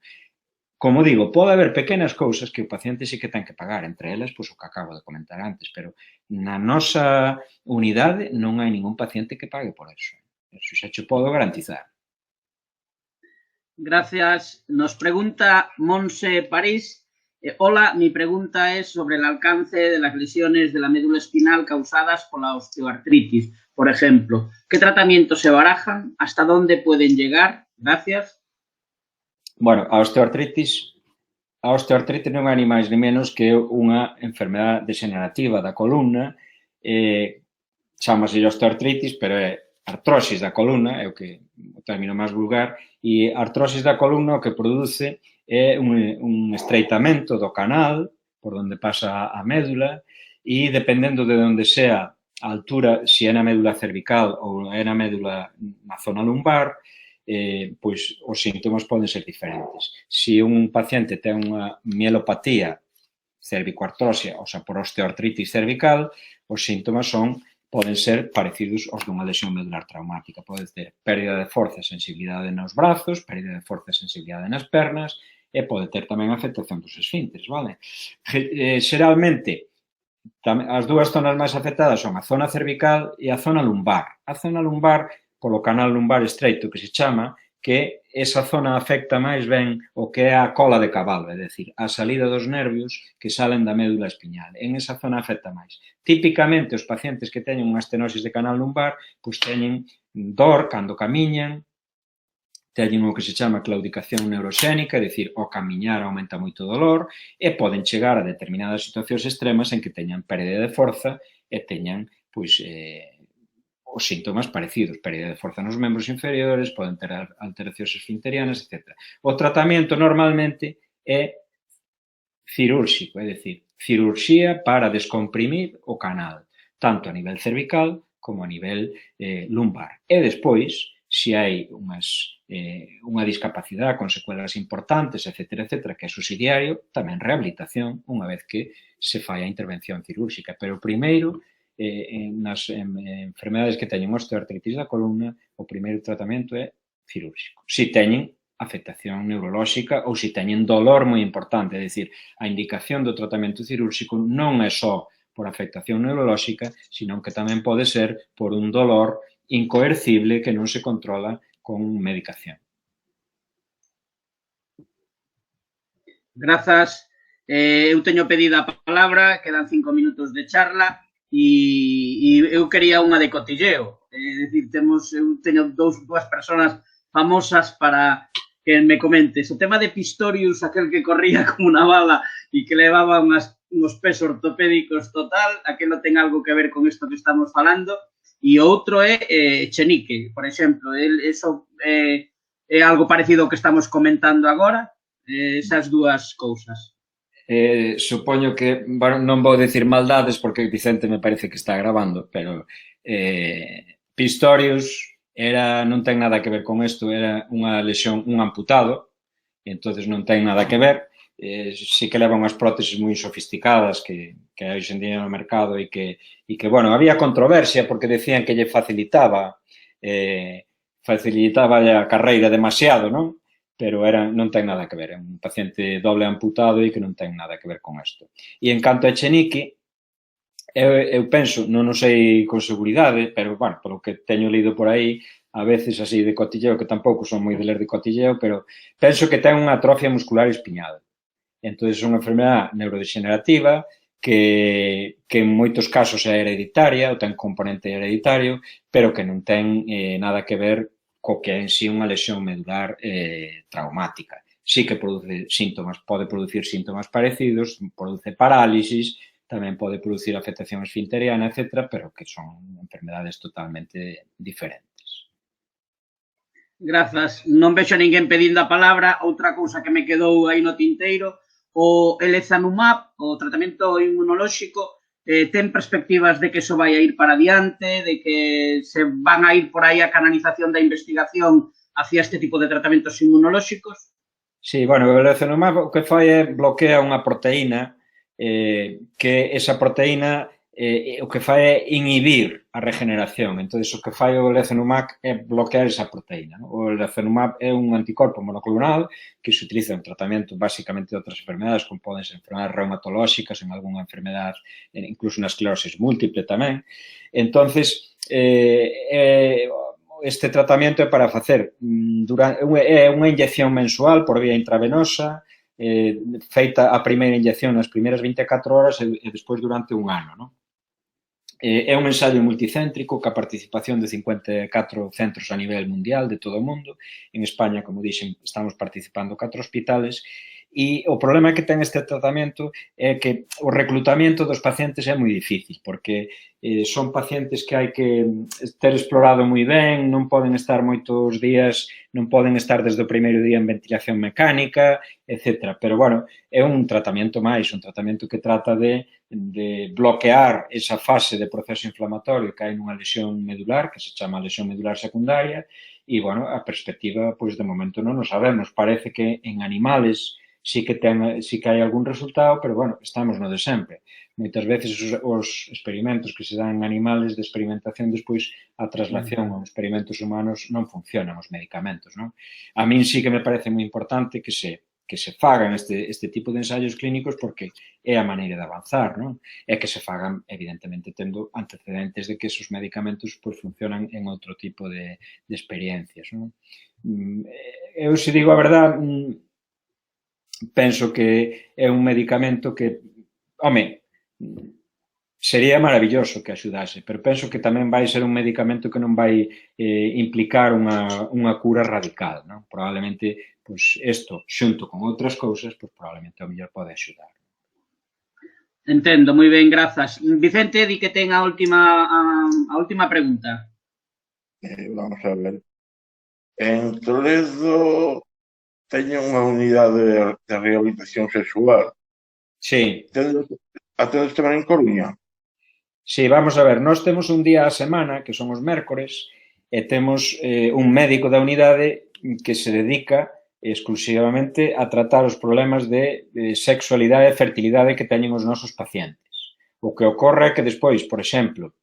Como digo, pode haber pequenas cousas que o paciente sí que ten que pagar, entre elas, pois, o que acabo de comentar antes, pero na nosa unidade non hai ningún paciente que pague por eso. Eso xa che podo garantizar. Gracias. Nos pregunta Monse París. Hola, mi pregunta es sobre el alcance de las lesiones de la médula espinal causadas por la osteoartritis. Por ejemplo, ¿qué tratamientos se barajan? ¿Hasta dónde pueden llegar? Gracias. Bueno, a osteoartritis non é ni máis ni menos que unha enfermedade degenerativa da columna, chamase osteoartritis, pero é artrosis da columna, é o término máis vulgar, e a artrosis da columna o que produce é un estreitamento do canal por onde pasa a médula e dependendo de onde sea a altura, se é na médula cervical ou é na médula na zona lumbar, pois os síntomas poden ser diferentes. Se un paciente ten unha mielopatía cervicoartrosia, ou sea, por osteoartritis cervical, os síntomas poden ser parecidos aos dunha lesión medular traumática. Pode ter pérdida de forza e sensibilidade nos brazos, pérdida de forza e sensibilidade nas pernas e pode ter tamén afectación dos esfínteres, vale? Xeralmente, as dúas zonas máis afectadas son a zona cervical e a zona lumbar. A zona lumbar, polo canal lumbar estreito que se chama, que esa zona afecta máis ben o que é a cola de cabalo, é dicir, a salida dos nervios que salen da médula espiñal. En esa zona afecta máis. Típicamente, os pacientes que teñen unha estenosis de canal lumbar, pois teñen dor cando camiñan, teñen o que se chama claudicación neuroxénica, é dicir, ao camiñar aumenta moito dolor, e poden chegar a determinadas situacións extremas en que teñan pérdida de forza e teñan, pois, os síntomas parecidos, pérdida de forza nos membros inferiores, poden ter alteracións esfinterianas, etc. O tratamento normalmente é cirúrxico, é dicir, cirurxía para descomprimir o canal, tanto a nivel cervical como a nivel lumbar. E despois, se hai unha discapacidade con secuelas importantes, etc., que é subsidiario, tamén rehabilitación unha vez que se fai a intervención cirúrxica. Pero primeiro, nas enfermedades que teñen osteoartritis da columna, o primeiro tratamento é cirúrxico. Se teñen afectación neurolóxica ou se teñen dolor moi importante, é dicir, a indicación do tratamento cirúrxico non é só por afectación neurolóxica, sino que tamén pode ser por un dolor incoercible que non se controla con medicación. Grazas. Eu teño pedido a palabra, quedan 5 minutos de charla e eu quería unha de cotilleo. É dicir, eu teño dúas persoas famosas para que me comentes. O tema de Pistorius, aquel que corría como unha bala e que levaba uns pesos ortopédicos total, aquelo ten algo que ver con isto que estamos falando. E outro é Echenique, por exemplo. Eso é algo parecido ao que estamos comentando agora, esas dúas cousas. Supoño que, bueno, non vou dicir maldades porque Vicente me parece que está grabando, pero Pistorius non ten nada que ver con isto, era unha lesión, un amputado, e entonces non ten nada que ver. Sí que leva unhas prótesis moi sofisticadas que hai hoxe en día no mercado e que, bueno, había controversia porque decían que lle facilitaba a carreira demasiado, non? Pero non ten nada que ver, é un paciente doble amputado e que non ten nada que ver con isto. E en canto a Echenique, eu penso, non o sei con seguridade, pero, bueno, polo que teño lido por aí, a veces así de cotilleo, que tampouco son moi de ler de cotilleo, pero penso que ten unha atrofia muscular espiñada. Entón, é unha enfermedade neurodegenerativa que en moitos casos é hereditaria, ou ten componente hereditario, pero que non ten nada que ver co que é en sí unha lesión medular traumática. Sí que produce síntomas, pode producir síntomas parecidos, produce parálisis, tamén pode producir afectación esfinteriana, etc., pero que son enfermedades totalmente diferentes. Grazas. Non vexo ninguén pedindo a palabra. Outra cousa que me quedou aí no tinteiro, o elezanumab, o tratamento inmunolóxico, ten perspectivas de que eso vai a ir para adiante, de que se van a ir por aí a canalización da investigación hacia este tipo de tratamentos inmunolóxicos? Sí, bueno, o elezanumab o que fai é bloquea unha proteína que esa proteína o que fai é inhibir a regeneración. Entón, o que fai o elezanumab é bloquear esa proteína. O elezanumab é un anticorpo monoclonal que se utiliza en tratamento basicamente de outras enfermedades, como poden ser enfermedades reumatolóxicas, en algunha enfermedade, incluso na esclerosis múltiple tamén. Entón, este tratamento é para facer unha inyección mensual por vía intravenosa, feita a primeira inyección nas primeiras 24 horas e despois durante un ano, non? É un ensaio multicéntrico ca participación de 54 centros a nivel mundial de todo o mundo. En España, como dixen, estamos participando 4 hospitales e o problema que ten este tratamento é que o reclutamento dos pacientes é moi difícil porque son pacientes que hai que ter explorado moi ben, non poden estar moitos días, non poden estar desde o primeiro día en ventilación mecánica, etc. Pero, bueno, é un tratamento máis, un tratamento que trata de bloquear esa fase de proceso inflamatorio que hai nunha lesión medular, que se chama lesión medular secundaria, e, bueno, a perspectiva, pois, de momento non o sabemos. Parece que en animales sí que hai algún resultado, pero, bueno, estamos no de sempre. Moitas veces os experimentos que se dan en animales de experimentación despois a traslación aos experimentos humanos non funcionan os medicamentos, non? A min sí que me parece moi importante que se fagan este tipo de ensaios clínicos porque é a maneira de avanzar, non? E que se fagan, evidentemente, tendo antecedentes de que esos medicamentos pois funcionan en outro tipo de experiencias, non? Eu, se digo a verdade, penso que é un medicamento que, home, sería maravilloso que axudase, pero penso que tamén vai ser un medicamento que non vai implicar unha cura radical, non? Probablemente, pois, isto, xunto con outras cousas, pois, probablemente, ao mellor pode axudar. Entendo, moi ben, grazas. Vicente, di que ten a última pregunta. Vamos a ver. En Toledo teño unha unidade de rehabilitación sexual. Sí, Atendes tamén en Coruña? sí, vamos a ver, nós temos un día á semana, que son os mércores, e temos un médico da unidade que se dedica exclusivamente a tratar os problemas de sexualidade e fertilidade que teñen os nosos pacientes. O que ocorre é que despois, por exemplo,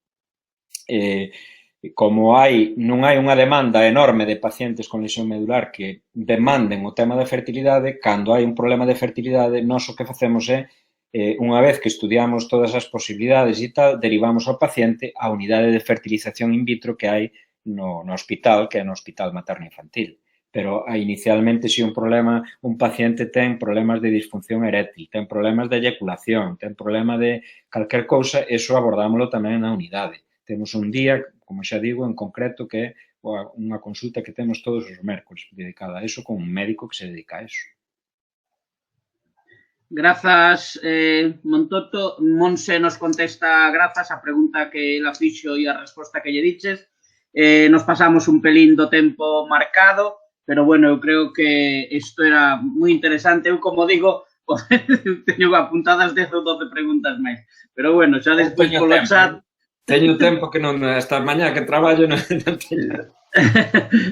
como non hai unha demanda enorme de pacientes con lesión medular que demanden o tema da fertilidade, cando hai un problema de fertilidade, nós o que facemos é, unha vez que estudiamos todas as posibilidades e tal, derivamos ao paciente á unidade de fertilización in vitro que hai no hospital, que é no Hospital Materno Infantil. Pero inicialmente, se un paciente ten problemas de disfunción erétil, ten problemas de eyaculación, ten problema de calquer cousa, eso abordámoslo tamén na unidade. Temos un día, como xa digo, en concreto, que é unha consulta que temos todos os mércores dedicada a eso, con un médico que se dedica a eso. Grazas, Montoto. Monse nos contesta grazas a pregunta que la fixo e a resposta que lle diches. Nos pasamos un pelín do tempo marcado, pero bueno, eu creo que isto era moi interesante. Eu, como digo, teño apuntadas 10 ou 12 preguntas máis. Pero bueno, xa despois polo chat... Teño tempo que non, hasta mañá que traballo non teño.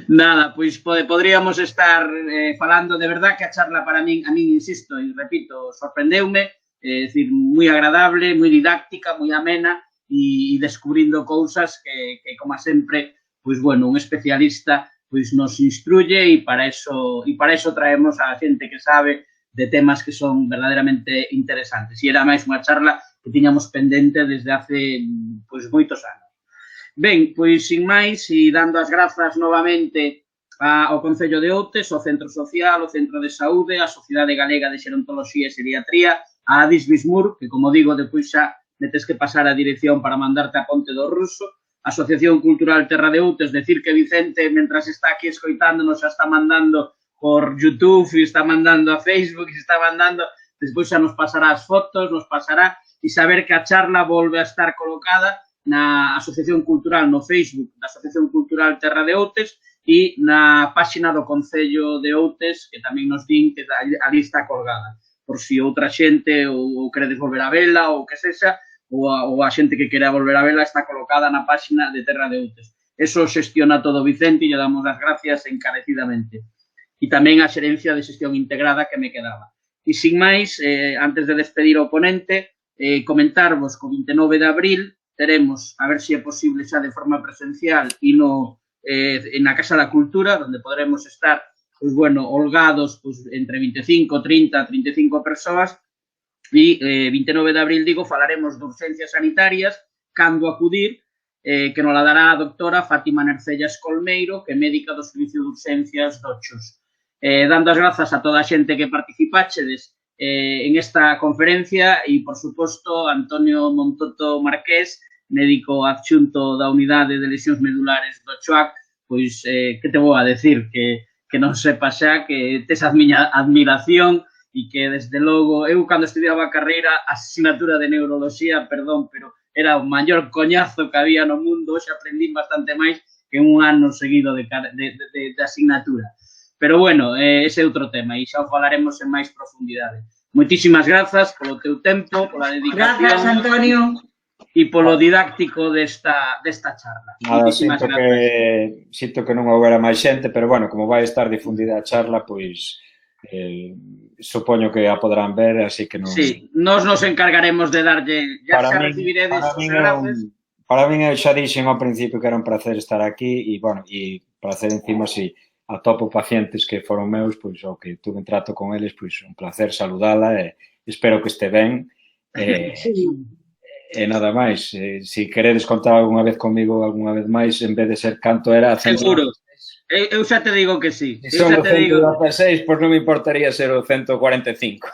Nada, pois poderíamos estar falando. De verdad que a charla para min, insisto e repito, sorprendeume, é dicir, moi agradable, moi didáctica, moi amena e descubrindo cousas que como sempre, pois bueno, un especialista pois nos instruye e para eso traemos a xente que sabe de temas que son verdadeiramente interesantes. E era máis unha charla que tiñamos pendente desde hace pois moitos anos. Ben, pois, sin máis, e dando as grazas novamente ao Concello de Outes, ao Centro Social, ao Centro de Saúde, á Sociedade Galega de Xerontoloxía e Seriatría, a Adis Bismur, que, como digo, depois xa me tes que pasar a dirección para mandarte a Ponte do Ruso, a Asociación Cultural Terra de Outes, decir que Vicente, mentras está aquí escoitándonos, xa está mandando por YouTube, e está mandando a Facebook, e está mandando, despois xa nos pasará as fotos, nos pasará, e saber que a charla volve a estar colocada na Asociación Cultural, no Facebook da Asociación Cultural Terra de Outes e na páxina do Concello de Outes, que tamén nos din que ali está colgada, por si outra xente ou queredes volver a vela ou que sexa, ou a xente que quera volver a vela está colocada na páxina de Terra de Outes. Eso xestiona todo Vicente e lle damos as gracias encarecidamente. E tamén a xerencia de xestión integrada que me quedaba. E sin máis, antes de despedir o ponente, comentarvos que o 29 de abril teremos, a ver se é posible xa de forma presencial e na Casa da Cultura, onde poderemos estar, pois bueno, holgados pois, entre 25, 30, 35 persoas, e 29 de abril, digo, falaremos de urxencias sanitarias, cando acudir, que nos la dará a doctora Fátima Nercellas Colmeiro, que é médica do Servicio de Urxencias do Chus. Dando as grazas a toda a xente que participachedes en esta conferencia e, por suposto, Antonio Montoto Marqués, médico adxunto da Unidade de Lesións Medulares do CHOAC, pois, que te vou a decir, que non sepa xa, que tes a miña admiración e que, desde logo, eu, cando estudiaba a carreira, a asignatura de neuroloxía, perdón, pero era o maior coñazo que había no mundo, hoxe aprendín bastante máis que un ano seguido de asignatura. Pero, bueno, ese é outro tema, e xa o falaremos en máis profundidade. Moitísimas grazas polo teu tempo, pola dedicación. Grazas, Antonio. E polo didáctico desta charla. Nada, sinto que non houbera máis xente, pero, bueno, como vai estar difundida a charla, pois supoño que a poderán ver, así que non... Sí, nos encargaremos de darlle... Ya xa recibiredes os enlaces. Para min, eu xa dixen ao principio que era un placer estar aquí e, bueno, e placer encima, si atopo pacientes que foron meus, pois, ou que tuve trato con eles, pois, un placer saludala e espero que este ben. E nada máis, se queredes contar algunha vez comigo, algunha vez máis, en vez de ser canto era... Seguro. Eu xa te digo que sí. Se son o 116, pois non me importaría ser o 145.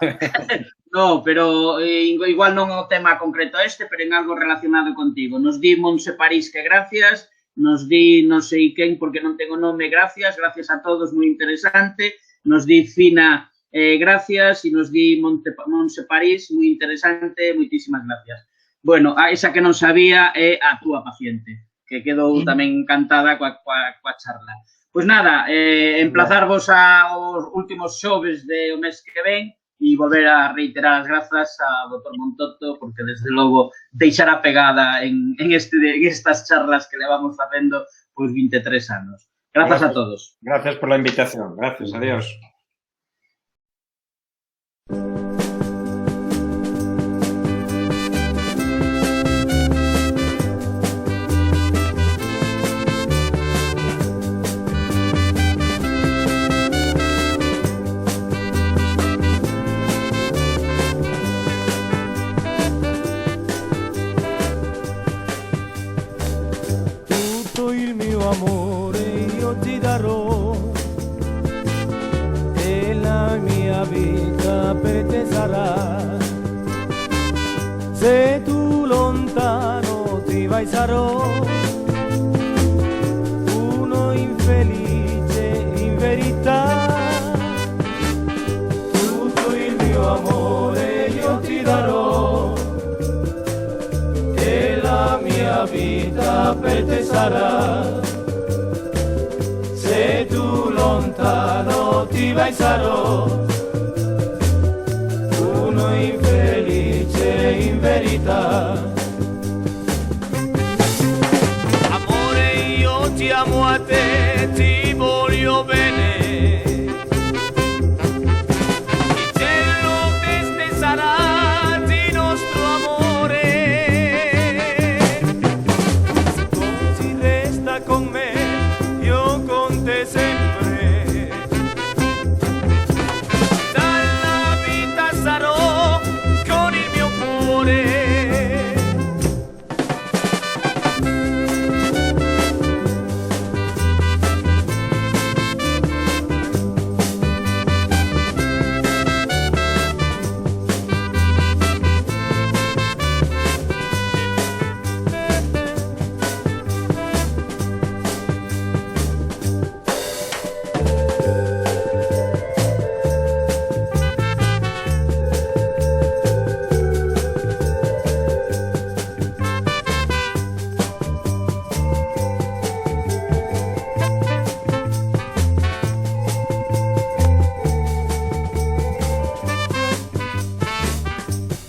No, pero igual non é o tema concreto este, pero en algo relacionado contigo. Nos di Monse París que gracias, nos di non sei quen porque non tengo nome, gracias a todos, moi interesante. Nos di Fina, gracias, e nos di Monse París, moi interesante, moitísimas gracias. Bueno, a esa que non sabía é a túa paciente, que quedou tamén encantada coa charla. Pois nada, emplazarvos aos últimos xoves do mes que ven e volver a reiterar as grazas a Dr. Montoto, porque desde logo deixará pegada en estas charlas que levamos facendo pois 23 anos. Grazas a todos. Gracias por la invitación. Gracias, adiós. Tutto il mio amore io ti darò e la mia vita per te sarà. Se tu lontano ti vai sarò uno infelice in verità. Tutto il mio amore io ti darò e la mia vita per te sarà. Se tu lontano ti vai sarò uno infelice in verità. Amore, io ti amo a te, ti voglio bene. Il cielo teste sarà di nostro amore. Se così resta con me, io con te sempre. Dalla vita sarò con il mio cuore.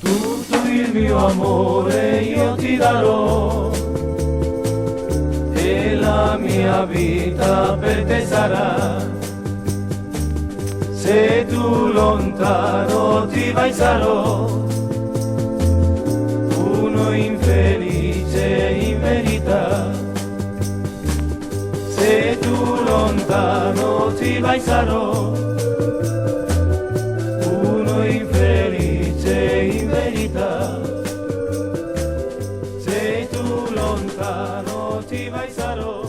Tutto il mio amore io ti darò e la mia vita per te sarà. Se tu lontano ti vai sarò uno infelice in verità. Se tu lontano ti vai sarò uno infelice in verità. Se tu lontano ti vai sarò